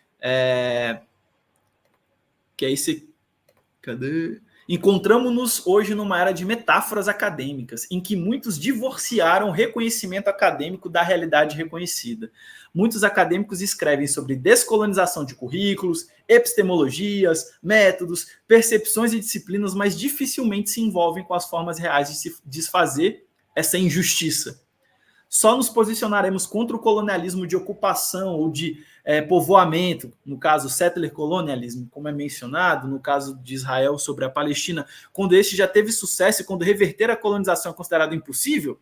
Que é esse... Cadê? Encontramos-nos hoje numa era de metáforas acadêmicas, em que muitos divorciaram o reconhecimento acadêmico da realidade reconhecida. Muitos acadêmicos escrevem sobre descolonização de currículos, epistemologias, métodos, percepções e disciplinas, mas dificilmente se envolvem com as formas reais de se desfazer essa injustiça. Só nos posicionaremos contra o colonialismo de ocupação ou de povoamento, no caso settler colonialismo, como é mencionado, no caso de Israel sobre a Palestina, quando este já teve sucesso e quando reverter a colonização é considerado impossível,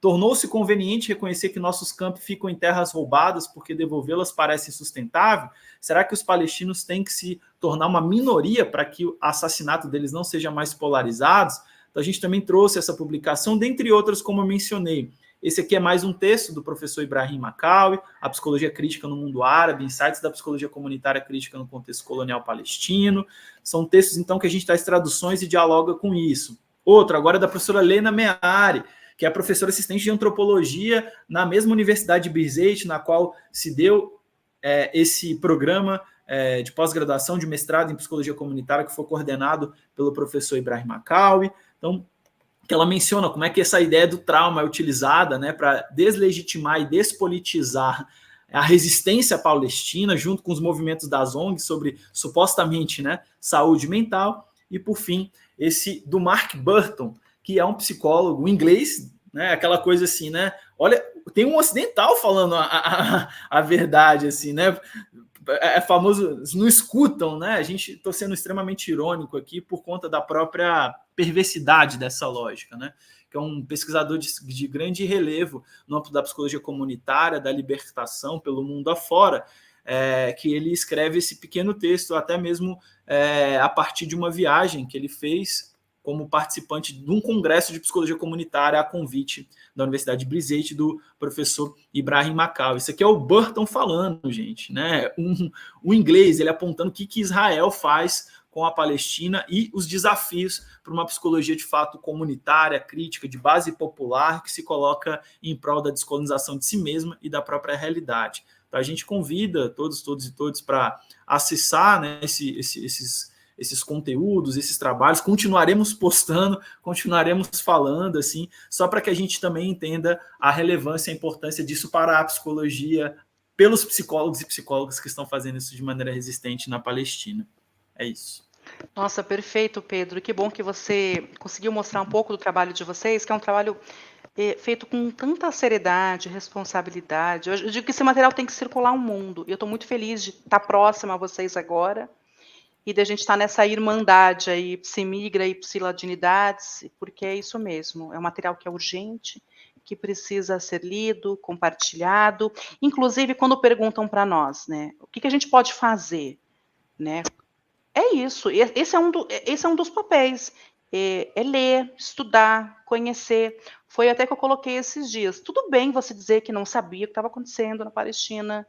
Tornou-se conveniente reconhecer que nossos campi ficam em terras roubadas porque devolvê-las parece insustentável? Será que os palestinos têm que se tornar uma minoria para que o assassinato deles não seja mais polarizado? Então, a gente também trouxe essa publicação, dentre outras, como eu mencionei. Esse aqui é mais um texto do professor Ibrahim Makawi, A Psicologia Crítica no Mundo Árabe, Insights da Psicologia Comunitária Crítica no Contexto Colonial Palestino. São textos, então, que a gente traz traduções e dialoga com isso. Outro, agora é da professora Lena Meari, que é professora assistente de antropologia na mesma Universidade de Birzeit, na qual se deu esse programa de pós-graduação, de mestrado em psicologia comunitária, que foi coordenado pelo professor Ibrahim Makawi. Então, que ela menciona como é que essa ideia do trauma é utilizada, né, para deslegitimar e despolitizar a resistência palestina, junto com os movimentos das ONGs sobre, supostamente, né, saúde mental. E, por fim, esse do Mark Burton, que é um psicólogo inglês, né, aquela coisa assim, né, olha, tem um ocidental falando a verdade, assim, né, é famoso, não escutam, né, a gente está sendo extremamente irônico aqui por conta da própria perversidade dessa lógica, né, que é um pesquisador de grande relevo no âmbito da psicologia comunitária, da libertação pelo mundo afora, que ele escreve esse pequeno texto, até mesmo a partir de uma viagem que ele fez como participante de um congresso de psicologia comunitária a convite da Universidade de Birzeit, do professor Ibrahim Makawi. Isso aqui é o Burton falando, gente, né? O inglês, ele apontando o que Israel faz com a Palestina e os desafios para uma psicologia de fato comunitária, crítica, de base popular, que se coloca em prol da descolonização de si mesma e da própria realidade. Então, a gente convida todos e todas para acessar, né, esses conteúdos, esses trabalhos, continuaremos postando, continuaremos falando, assim, só para que a gente também entenda a relevância e a importância disso para a psicologia, pelos psicólogos e psicólogas que estão fazendo isso de maneira resistente na Palestina. É isso. Nossa, perfeito, Pedro. Que bom que você conseguiu mostrar um pouco do trabalho de vocês, que é um trabalho feito com tanta seriedade, responsabilidade. Eu digo que esse material tem que circular o mundo. E eu estou muito feliz de estar próxima a vocês agora e de a gente estar nessa irmandade aí, Psimigra e Psiladinidades, porque é isso mesmo. É um material que é urgente, que precisa ser lido, compartilhado. Inclusive, quando perguntam para nós, né, o que a gente pode fazer, né? É isso. Esse é um dos papéis. É ler, estudar, conhecer. Foi até que eu coloquei esses dias. Tudo bem você dizer que não sabia o que estava acontecendo na Palestina.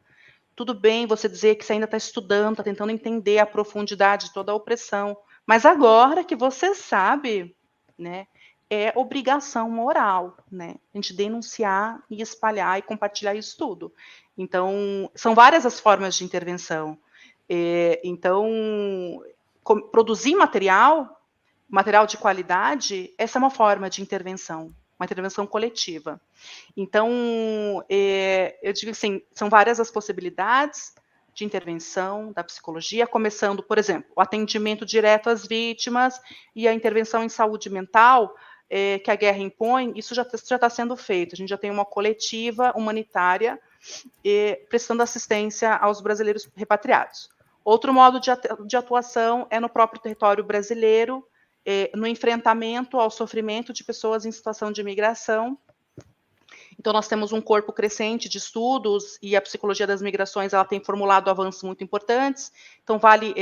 Tudo bem você dizer que você ainda está estudando, está tentando entender a profundidade de toda a opressão. Mas agora que você sabe, né, é obrigação moral, né, a gente denunciar e espalhar e compartilhar isso tudo. Então, são várias as formas de intervenção. Então, produzir material de qualidade, essa é uma forma de intervenção, uma intervenção coletiva. Então, eu digo assim, são várias as possibilidades de intervenção da psicologia, começando, por exemplo, o atendimento direto às vítimas e a intervenção em saúde mental, que a guerra impõe, isso já está sendo feito. A gente já tem uma coletiva humanitária prestando assistência aos brasileiros repatriados. Outro modo de atuação é no próprio território brasileiro, no enfrentamento ao sofrimento de pessoas em situação de imigração. Então, nós temos um corpo crescente de estudos e a psicologia das migrações ela tem formulado avanços muito importantes. Então, vale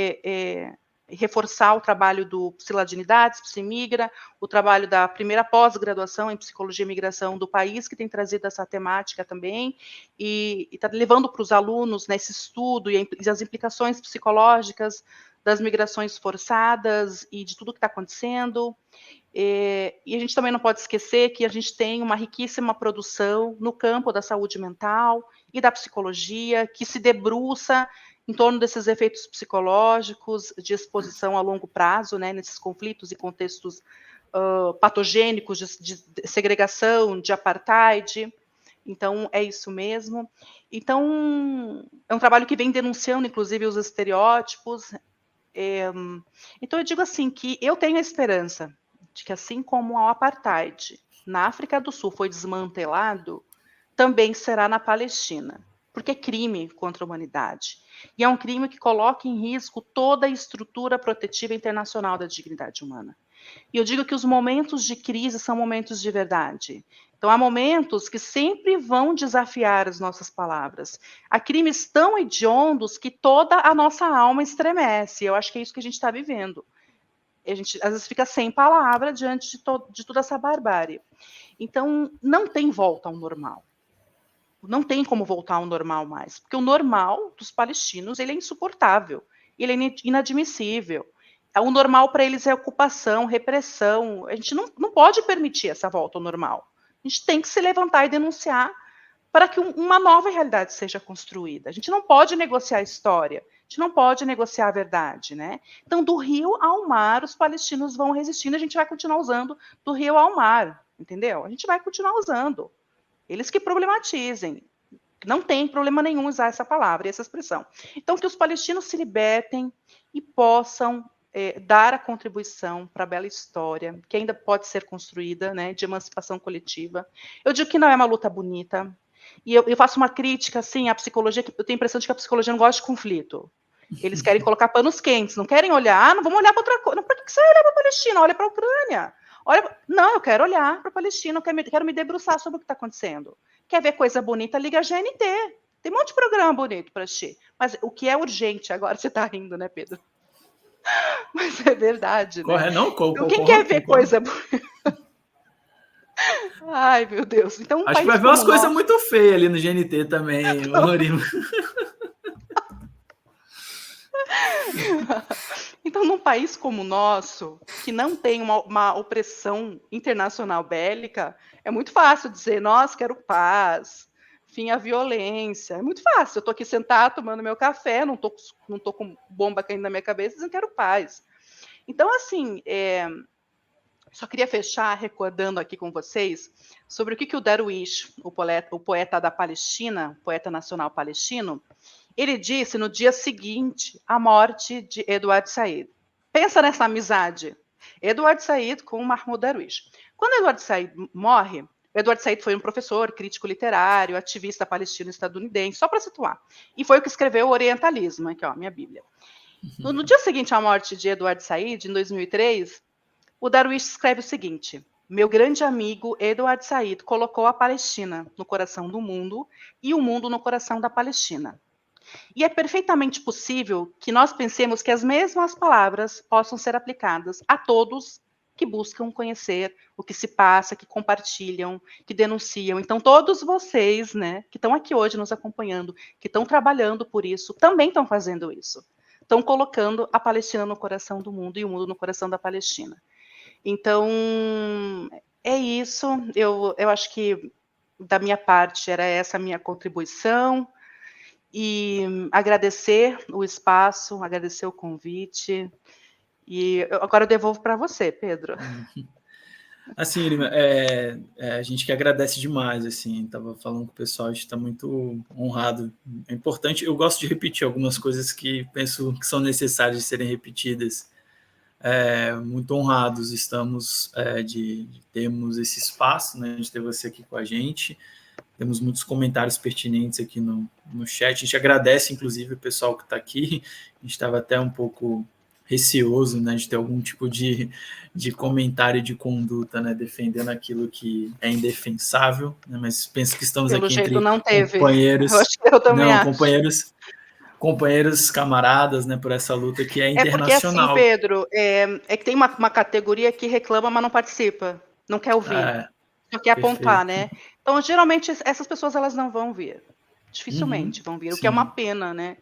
reforçar o trabalho do Psiladinidades, Psimigra, o trabalho da primeira pós-graduação em Psicologia e Migração do país, que tem trazido essa temática também, e está levando para os alunos nesse estudo e as implicações psicológicas das migrações forçadas e de tudo que está acontecendo. E a gente também não pode esquecer que a gente tem uma riquíssima produção no campo da saúde mental e da psicologia, que se debruça em torno desses efeitos psicológicos de exposição a longo prazo, né, nesses conflitos e contextos patogênicos de segregação, de apartheid. Então, é isso mesmo. Então, é um trabalho que vem denunciando, inclusive, os estereótipos. Então, eu digo assim, que eu tenho a esperança de que, assim como o apartheid na África do Sul foi desmantelado, também será na Palestina, porque é crime contra a humanidade. E é um crime que coloca em risco toda a estrutura protetiva internacional da dignidade humana. E eu digo que os momentos de crise são momentos de verdade. Então, há momentos que sempre vão desafiar as nossas palavras. Há crimes tão hediondos que toda a nossa alma estremece. Eu acho que é isso que a gente está vivendo. A gente, às vezes, fica sem palavra diante de toda essa barbárie. Então, não tem volta ao normal. Não tem como voltar ao normal mais. Porque o normal dos palestinos, ele é insuportável. Ele é inadmissível. O normal para eles é ocupação, repressão. A gente não pode permitir essa volta ao normal. A gente tem que se levantar e denunciar para que uma nova realidade seja construída. A gente não pode negociar a história, a gente não pode negociar a verdade, né? Então, do rio ao mar, os palestinos vão resistindo, a gente vai continuar usando do rio ao mar, entendeu? A gente vai continuar usando. Eles que problematizem. Não tem problema nenhum usar essa palavra e essa expressão. Então, que os palestinos se libertem e possam dar a contribuição para a bela história, que ainda pode ser construída, né, de emancipação coletiva. Eu digo que não é uma luta bonita, e eu faço uma crítica, assim, à psicologia, eu tenho a impressão de que a psicologia não gosta de conflito. Eles querem colocar panos quentes, não querem olhar, não vamos olhar para outra coisa. Por que você vai olhar para a Palestina? Olha para a Ucrânia. Não, eu quero olhar para a Palestina, eu quero me debruçar sobre o que está acontecendo. Quer ver coisa bonita? Liga a GNT. Tem um monte de programa bonito para assistir. Mas o que é urgente agora, você está rindo, né, Pedro? Mas é verdade, né? Não, então, quem quer ver coisa bonita? Ai, meu Deus. Então, acho que vai ver umas coisas muito feias ali no GNT também, Lorima. Então, num país como o nosso, que não tem uma opressão internacional bélica, é muito fácil dizer, nós quero paz, fim à violência. É muito fácil. Eu estou aqui sentado tomando meu café, não tô com bomba caindo na minha cabeça, dizendo que quero paz. Então, assim, só queria fechar recordando aqui com vocês sobre o que o Darwish, o poeta da Palestina, poeta nacional palestino, ele disse no dia seguinte à morte de Edward Said. Pensa nessa amizade. Edward Said com Mahmoud Darwish. Quando Edward Said morre, Edward Said foi um professor, crítico literário, ativista palestino-estadunidense, só para situar. E foi o que escreveu o Orientalismo, aqui ó, minha Bíblia. No dia seguinte à morte de Edward Said, em 2003, o Darwish escreve o seguinte: meu grande amigo Edward Said colocou a Palestina no coração do mundo e o mundo no coração da Palestina. E é perfeitamente possível que nós pensemos que as mesmas palavras possam ser aplicadas a todos que buscam conhecer o que se passa, que compartilham, que denunciam. Então, todos vocês, né, que estão aqui hoje nos acompanhando, que estão trabalhando por isso, também estão fazendo isso. Estão colocando a Palestina no coração do mundo e o mundo no coração da Palestina. Então, é isso. Eu acho que, da minha parte, era essa a minha contribuição. E agradecer o espaço, agradecer o convite. E agora eu devolvo para você, Pedro. Assim, Irma, a gente que agradece demais, assim, estava falando com o pessoal, a gente está muito honrado. É importante, eu gosto de repetir algumas coisas que penso que são necessárias de serem repetidas. Muito honrados estamos de termos esse espaço, né, de ter você aqui com a gente. Temos muitos comentários pertinentes aqui no chat. A gente agradece, inclusive, o pessoal que está aqui. A gente estava até um pouco receoso, né, de ter algum tipo de comentário de conduta, né, defendendo aquilo que é indefensável, né, mas penso que estamos Pelo aqui jeito, entre não teve. companheiros. Eu acho que eu também acho. Companheiros, camaradas, né, por essa luta que é internacional. É porque, assim, Pedro, é que tem uma categoria que reclama, mas não participa, não quer ouvir, só quer apontar, né? Então, geralmente, essas pessoas elas não vão vir, dificilmente vão vir, o que é uma pena, né?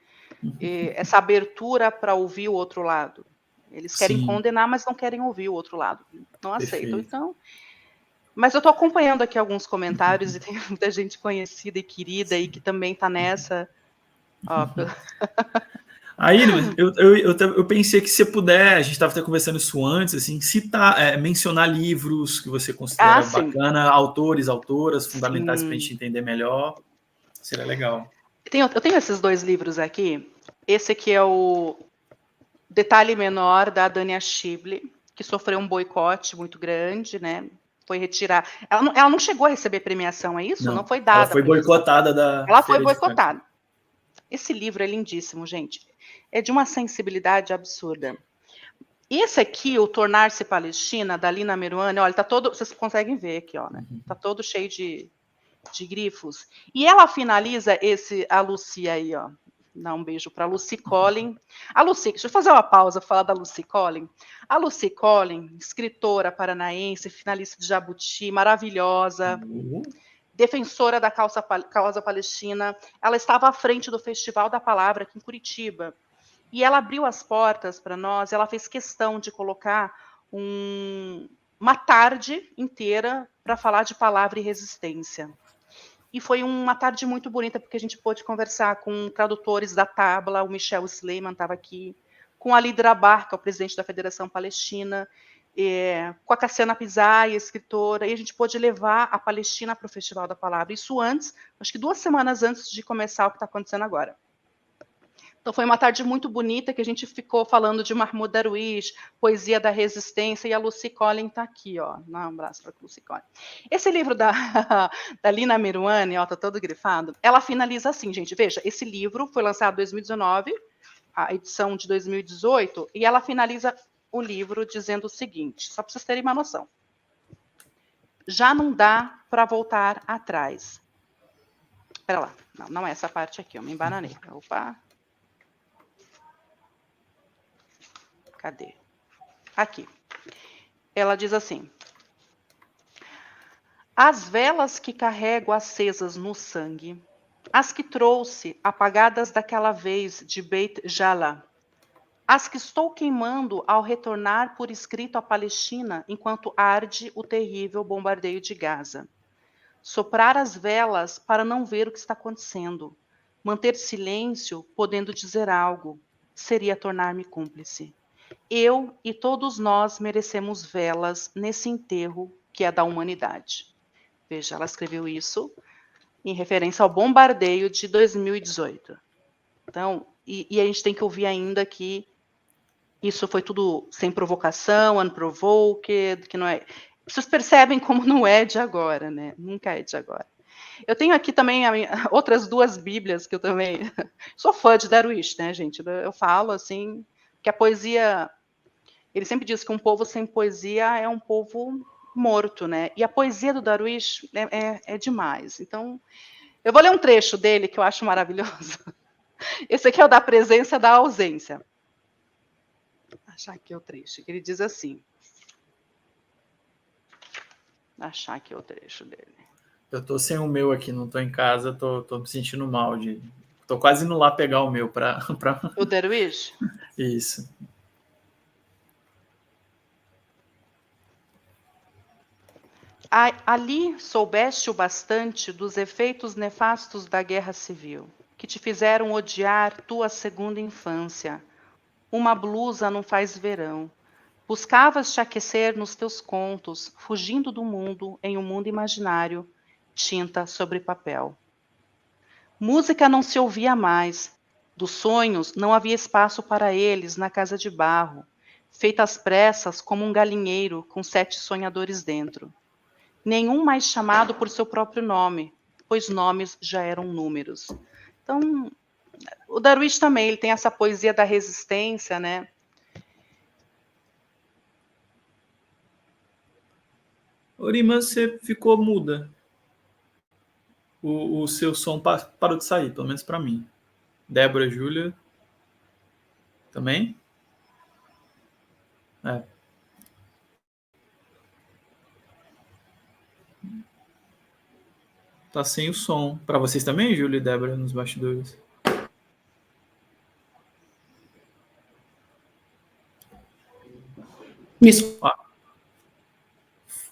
Essa abertura para ouvir o outro lado. Eles querem condenar, mas não querem ouvir o outro lado, não aceitam. Então, mas eu estou acompanhando aqui alguns comentários e tem muita gente conhecida e querida e que também está nessa. Aí, eu pensei que se você puder, a gente estava até conversando isso antes, assim, citar, mencionar livros que você considera bacana, autores, autoras, fundamentais para a gente entender melhor, seria legal. Eu tenho esses dois livros aqui. Esse aqui é o Detalhe Menor, da Dania Schible, que sofreu um boicote muito grande, né? Foi retirar. Ela não chegou a receber premiação, é isso? Não foi dada. Ela foi boicotada da. Ela foi boicotada. Esse livro é lindíssimo, gente. É de uma sensibilidade absurda. Esse aqui, o Tornar-se Palestina, da Lina Meruane, olha, tá todo, vocês conseguem ver aqui, ó, né? Tá todo cheio de grifos. E ela finaliza a Lucy aí, ó. Dá um beijo para a Lucy Collin. A Lucy, deixa eu fazer uma pausa para falar da Lucy Collin. A Lucy Collin, escritora paranaense, finalista de Jabuti, maravilhosa, defensora da causa palestina. Ela estava à frente do Festival da Palavra aqui em Curitiba. E ela abriu as portas para nós, ela fez questão de colocar uma tarde inteira para falar de palavra e resistência. E foi uma tarde muito bonita, porque a gente pôde conversar com tradutores da Tabla, o Michel Sleiman estava aqui, com a Lidra Bar, que é o presidente da Federação Palestina, com a Cassiana Pizai, escritora, e a gente pôde levar a Palestina para o Festival da Palavra. Isso antes, acho que 2 semanas antes de começar o que está acontecendo agora. Então, foi uma tarde muito bonita que a gente ficou falando de Mahmoud Darwish, poesia da resistência, e a Lucy Collin está aqui, ó. Um abraço para a Lucy Collin. Esse livro da Lina Meruane, ó, está todo grifado, ela finaliza assim, gente, veja, esse livro foi lançado em 2019, a edição de 2018, e ela finaliza o livro dizendo o seguinte, só para vocês terem uma noção. Já não dá para voltar atrás. Espera lá, não é essa parte aqui, eu me embananei. Opa. Cadê? Aqui. Ela diz assim: as velas que carrego acesas no sangue, as que trouxe apagadas daquela vez de Beit Jala, as que estou queimando ao retornar por escrito à Palestina enquanto arde o terrível bombardeio de Gaza. Soprar as velas para não ver o que está acontecendo. Manter silêncio, podendo dizer algo, seria tornar-me cúmplice. Eu e todos nós merecemos velas nesse enterro que é da humanidade. Veja, ela escreveu isso em referência ao bombardeio de 2018. Então, e a gente tem que ouvir ainda que isso foi tudo sem provocação, unprovoked, que não é... Vocês percebem como não é de agora, né? Nunca é de agora. Eu tenho aqui também outras 2 bíblias que eu também... Sou fã de Darwish, né, gente? Eu falo, assim, que a poesia... Ele sempre diz que um povo sem poesia é um povo morto, né? E a poesia do Darwish é demais. Então, eu vou ler um trecho dele que eu acho maravilhoso. Esse aqui é o da presença da ausência. Vou achar aqui o trecho, que ele diz assim. Vou achar aqui o trecho dele. Eu tô sem o meu aqui, não tô em casa, tô me sentindo mal. Tô quase indo lá pegar o meu pra... O Darwish? Isso. Ali soubeste o bastante dos efeitos nefastos da guerra civil, que te fizeram odiar tua segunda infância. Uma blusa não faz verão. Buscavas te aquecer nos teus contos, fugindo do mundo em um mundo imaginário, tinta sobre papel. Música não se ouvia mais. Dos sonhos não havia espaço para eles na casa de barro, feita às pressas como um galinheiro com 7 sonhadores dentro. Nenhum mais chamado por seu próprio nome, pois nomes já eram números. Então, o Darwish também, ele tem essa poesia da resistência, né? Orima, você ficou muda. O seu som parou de sair, pelo menos para mim. Débora, Júlia, também? É. Tá sem o som. Para vocês também, Júlia e Débora, nos bastidores?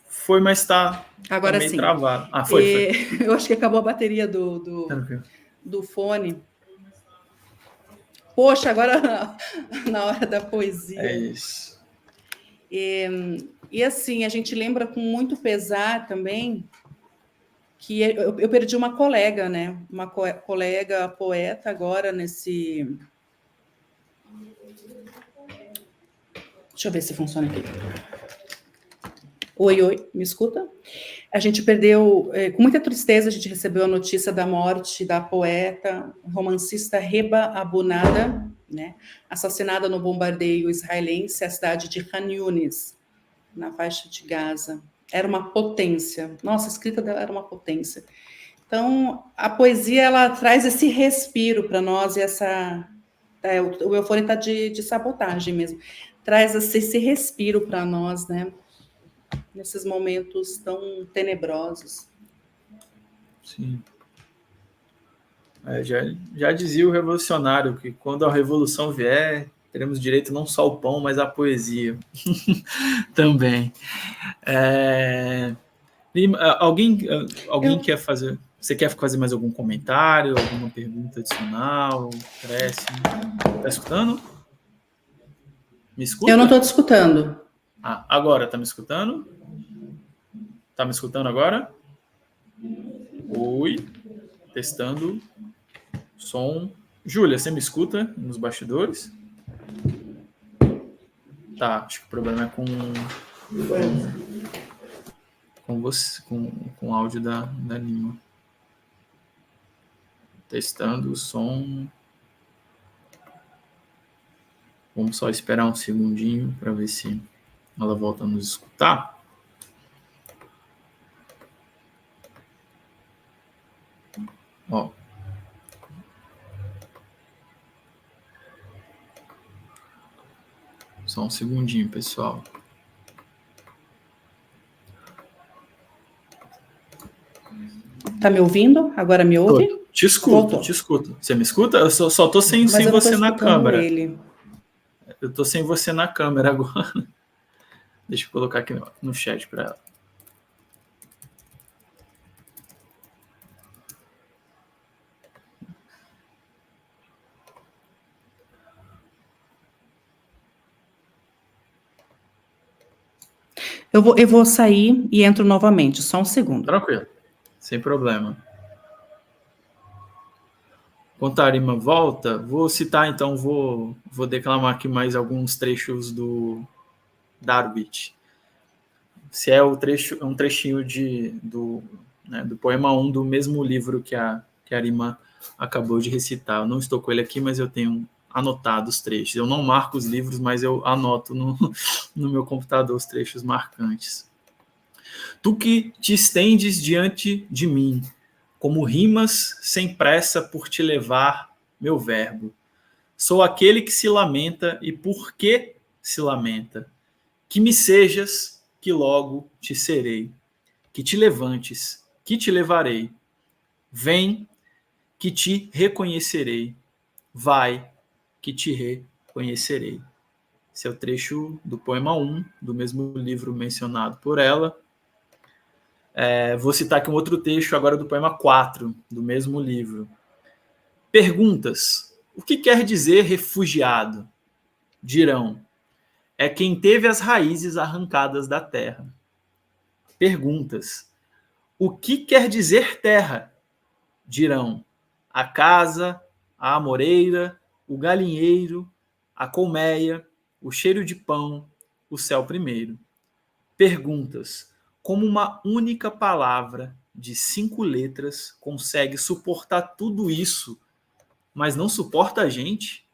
Foi, mas tá meio sim. Travado. Foi. Eu acho que acabou a bateria do fone. Poxa, agora na hora da poesia. É isso. E assim, a gente lembra com muito pesar também que eu perdi uma colega, né? Uma colega poeta agora nesse... Deixa eu ver se funciona aqui. Oi, me escuta? A gente perdeu, com muita tristeza, a gente recebeu a notícia da morte da poeta, romancista Reba Abunada, né? Assassinada no bombardeio israelense à cidade de Khan Yunis, na faixa de Gaza. Era uma potência. Nossa, a escrita dela era uma potência. Então, a poesia, ela traz esse respiro para nós, e o Eufônia está de sabotagem mesmo. Traz esse respiro para nós, né? Nesses momentos tão tenebrosos. Sim. Já dizia o revolucionário que quando a revolução vier, teremos direito não só ao pão, mas à poesia também. Alguém quer fazer? Você quer fazer mais algum comentário, alguma pergunta adicional? Parece. Tá escutando? Me escuta? Eu não estou te escutando. Agora, tá me escutando? Tá me escutando agora? Oi, testando som. Júlia, você me escuta nos bastidores? Tá, acho que o problema é com você, com o áudio da Lima. Testando o som. Vamos só esperar um segundinho para ver se ela volta a nos escutar. Ó. Só um segundinho, pessoal. Tá me ouvindo? Agora me ouve? Te escuto, te escuto. Você me escuta? Eu só tô sem você na câmera. Ele. Eu tô sem você na câmera agora. Deixa eu colocar aqui no chat para ela. Eu vou sair e entro novamente, só um segundo. Tranquilo, sem problema. Enquanto a Arima volta, vou citar, então, vou declamar aqui mais alguns trechos do Darwin. Se é um trechinho do poema 1 do mesmo livro que a Arima acabou de recitar. Eu não estou com ele aqui, mas eu tenho anotado os trechos. Eu não marco os livros, mas eu anoto no meu computador os trechos marcantes. Tu que te estendes diante de mim, como rimas sem pressa por te levar, meu verbo. Sou aquele que se lamenta, e por que se lamenta? Que me sejas, que logo te serei. Que te levantes, que te levarei. Vem, que te reconhecerei. Vai, que te reconhecerei. Esse é o trecho do poema 1, do mesmo livro mencionado por ela. Vou citar aqui um outro trecho agora do poema 4, do mesmo livro. Perguntas. O que quer dizer refugiado? Dirão. É quem teve as raízes arrancadas da terra. Perguntas. O que quer dizer terra? Dirão. A casa, a amoreira, o galinheiro, a colmeia, o cheiro de pão, o céu primeiro. Perguntas. Como uma única palavra de 5 letras consegue suportar tudo isso, mas não suporta a gente?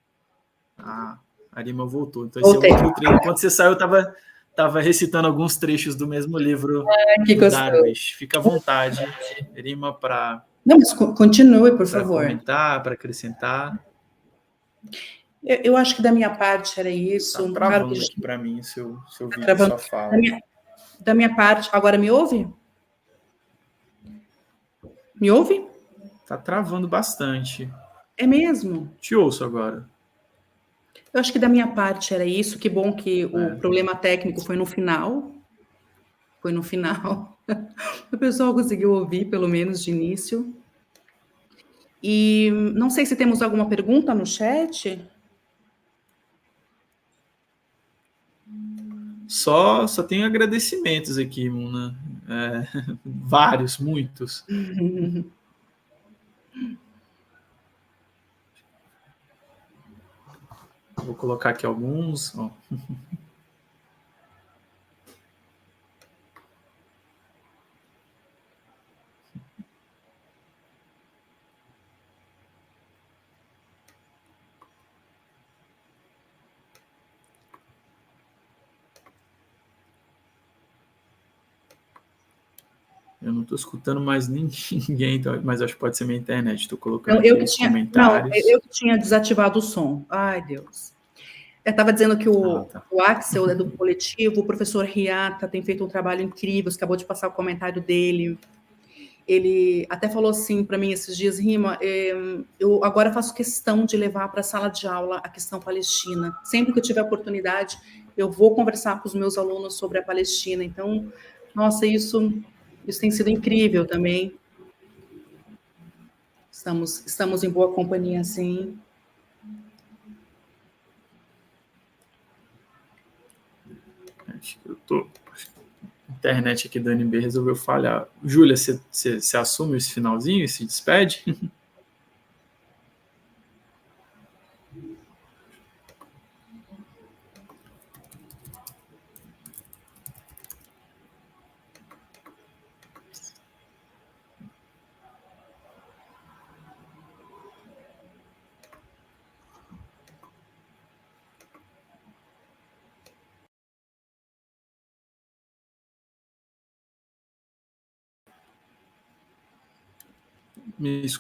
A Arima voltou. Então, esse é outro trecho. Enquanto você saiu, eu estava recitando alguns trechos do mesmo livro do Darwish. Fica à vontade, Arima, para... Não, mas continue, por favor. Para comentar, para acrescentar. Eu acho que da minha parte era isso. Está travando aqui para mim o seu vídeo, sua fala. Da minha parte, agora me ouve? Me ouve? Está travando bastante. É mesmo? Te ouço agora. Eu acho que da minha parte era isso. Que bom que o problema técnico foi no final. Foi no final. O pessoal conseguiu ouvir, pelo menos de início. E não sei se temos alguma pergunta no chat. Só tenho agradecimentos aqui, Muna. Vários, muitos. Vou colocar aqui alguns. Ó. Eu não estou escutando mais ninguém, mas acho que pode ser minha internet. Estou colocando Eu aqui que os tinha, comentários. eu que tinha desativado o som. Ai, Deus. Eu estava dizendo que Tá. o Axel é do coletivo, o professor Riata tem feito um trabalho incrível, você acabou de passar o comentário dele. Ele até falou assim para mim esses dias, Rima, eu agora faço questão de levar para a sala de aula a questão palestina. Sempre que eu tiver oportunidade, eu vou conversar com os meus alunos sobre a Palestina. Então, nossa, isso tem sido incrível também. Estamos em boa companhia, sim. Acho que eu tô. A internet aqui da UNB resolveu falhar. Júlia, você assume esse finalzinho e se despede?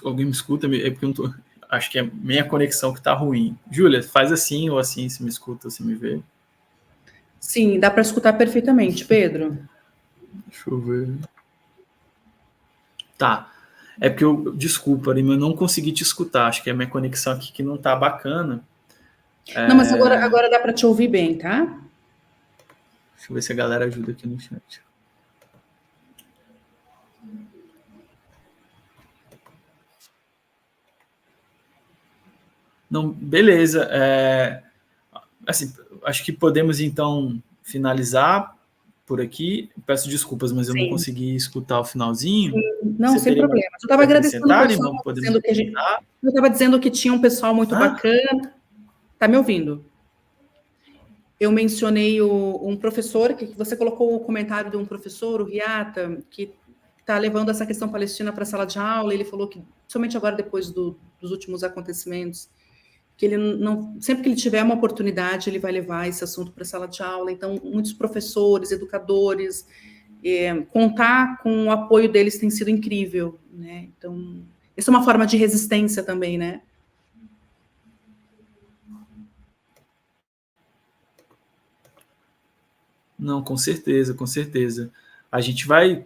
Alguém me escuta? É porque eu não tô, acho que é minha conexão que está ruim. Júlia, faz assim ou assim, se me escuta, se me vê. Sim, dá para escutar perfeitamente, Pedro. Deixa eu ver. Tá. É porque desculpa, Lima, eu não consegui te escutar. Acho que é a minha conexão aqui que não tá bacana. Não, mas agora dá para te ouvir bem, tá? Deixa eu ver se a galera ajuda aqui no chat. Não, beleza. Assim, acho que podemos então finalizar por aqui. Peço desculpas, mas eu não Sim. consegui escutar o finalzinho. Não, Você sem teria mais problema. Eu estava a agradecendo o acrescentar, pessoal, Lima? Podemos dizendo que eu estava dizendo que tinha um pessoal muito bacana. Tá me ouvindo? Eu mencionei um professor, que você colocou o comentário de um professor, o Riata, que está levando essa questão palestina para a sala de aula. Ele falou que, somente agora, depois dos últimos acontecimentos, que ele não, sempre que ele tiver uma oportunidade, ele vai levar esse assunto para a sala de aula. Então, muitos professores, educadores, contar com o apoio deles tem sido incrível, né? Então, isso é uma forma de resistência também, né? Não, com certeza, com certeza. A gente vai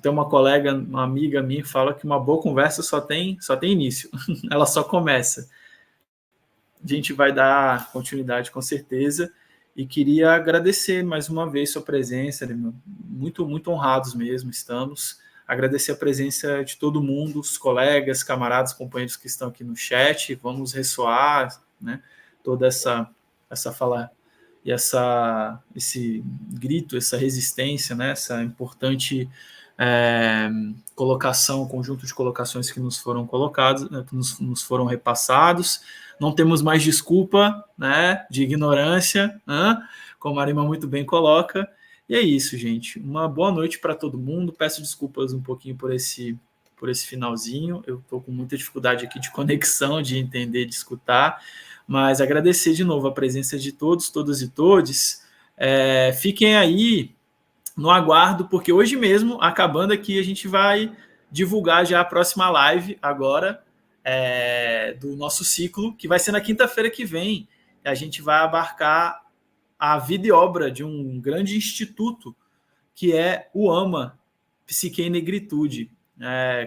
ter uma colega, uma amiga minha, fala que uma boa conversa só tem início. Ela só começa. A gente vai dar continuidade com certeza. E queria agradecer mais uma vez sua presença, muito, muito honrados mesmo estamos. Agradecer a presença de todo mundo, os colegas, camaradas, companheiros que estão aqui no chat. Vamos ressoar, né, toda essa fala e esse grito, essa resistência, né, essa importante colocação, conjunto de colocações que nos foram colocados, né, que nos foram repassados. Não temos mais desculpa, né, de ignorância, né, como a Arima muito bem coloca. E é isso, gente. Uma boa noite para todo mundo. Peço desculpas um pouquinho por esse finalzinho. Eu estou com muita dificuldade aqui de conexão, de entender, de escutar. Mas agradecer de novo a presença de todos, todas e todes. Fiquem aí no aguardo, porque hoje mesmo, acabando aqui, a gente vai divulgar já a próxima live agora do nosso ciclo, que vai ser na quinta-feira que vem. A gente vai abarcar a vida e obra de um grande instituto, que é o AMA, Psique e Negritude,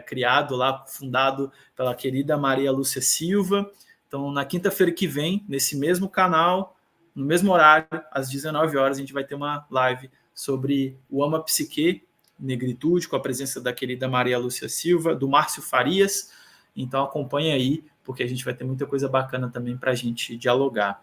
criado lá, fundado pela querida Maria Lúcia Silva. Então, na quinta-feira que vem, nesse mesmo canal, no mesmo horário, às 19 horas, a gente vai ter uma live sobre o Ama Psique, Negritude, com a presença da querida Maria Lúcia Silva, do Márcio Farias. Então, acompanhe aí, porque a gente vai ter muita coisa bacana também para a gente dialogar.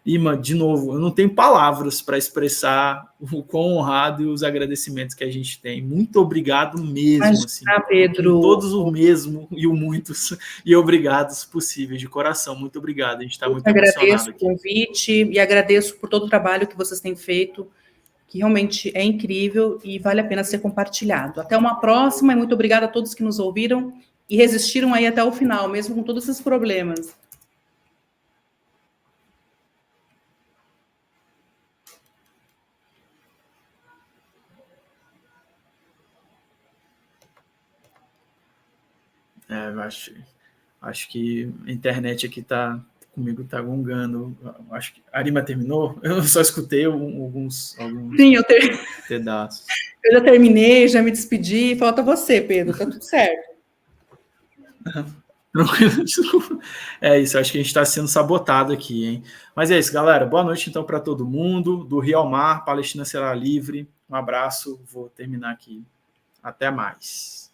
Ima, de novo, eu não tenho palavras para expressar o quão honrado e os agradecimentos que a gente tem. Muito obrigado mesmo, assim, Pedro. com todos o mesmo e o muitos e obrigados possíveis, de coração. Muito obrigado, a gente está muito emocionado. Agradeço o convite e agradeço por todo o trabalho que vocês têm feito, que realmente é incrível e vale a pena ser compartilhado. Até uma próxima e muito obrigada a todos que nos ouviram e resistiram aí até o final, mesmo com todos esses problemas. Eu acho que a internet aqui comigo tá gongando. Acho que a Arima terminou. Eu só escutei alguns Sim, pedaços. Eu já terminei, já me despedi. Falta você, Pedro. Tá tudo certo. Tranquilo, desculpa. É isso, acho que a gente está sendo sabotado aqui, hein? Mas é isso, galera. Boa noite, então, para todo mundo. Do Rio ao Mar, Palestina será livre. Um abraço, vou terminar aqui. Até mais.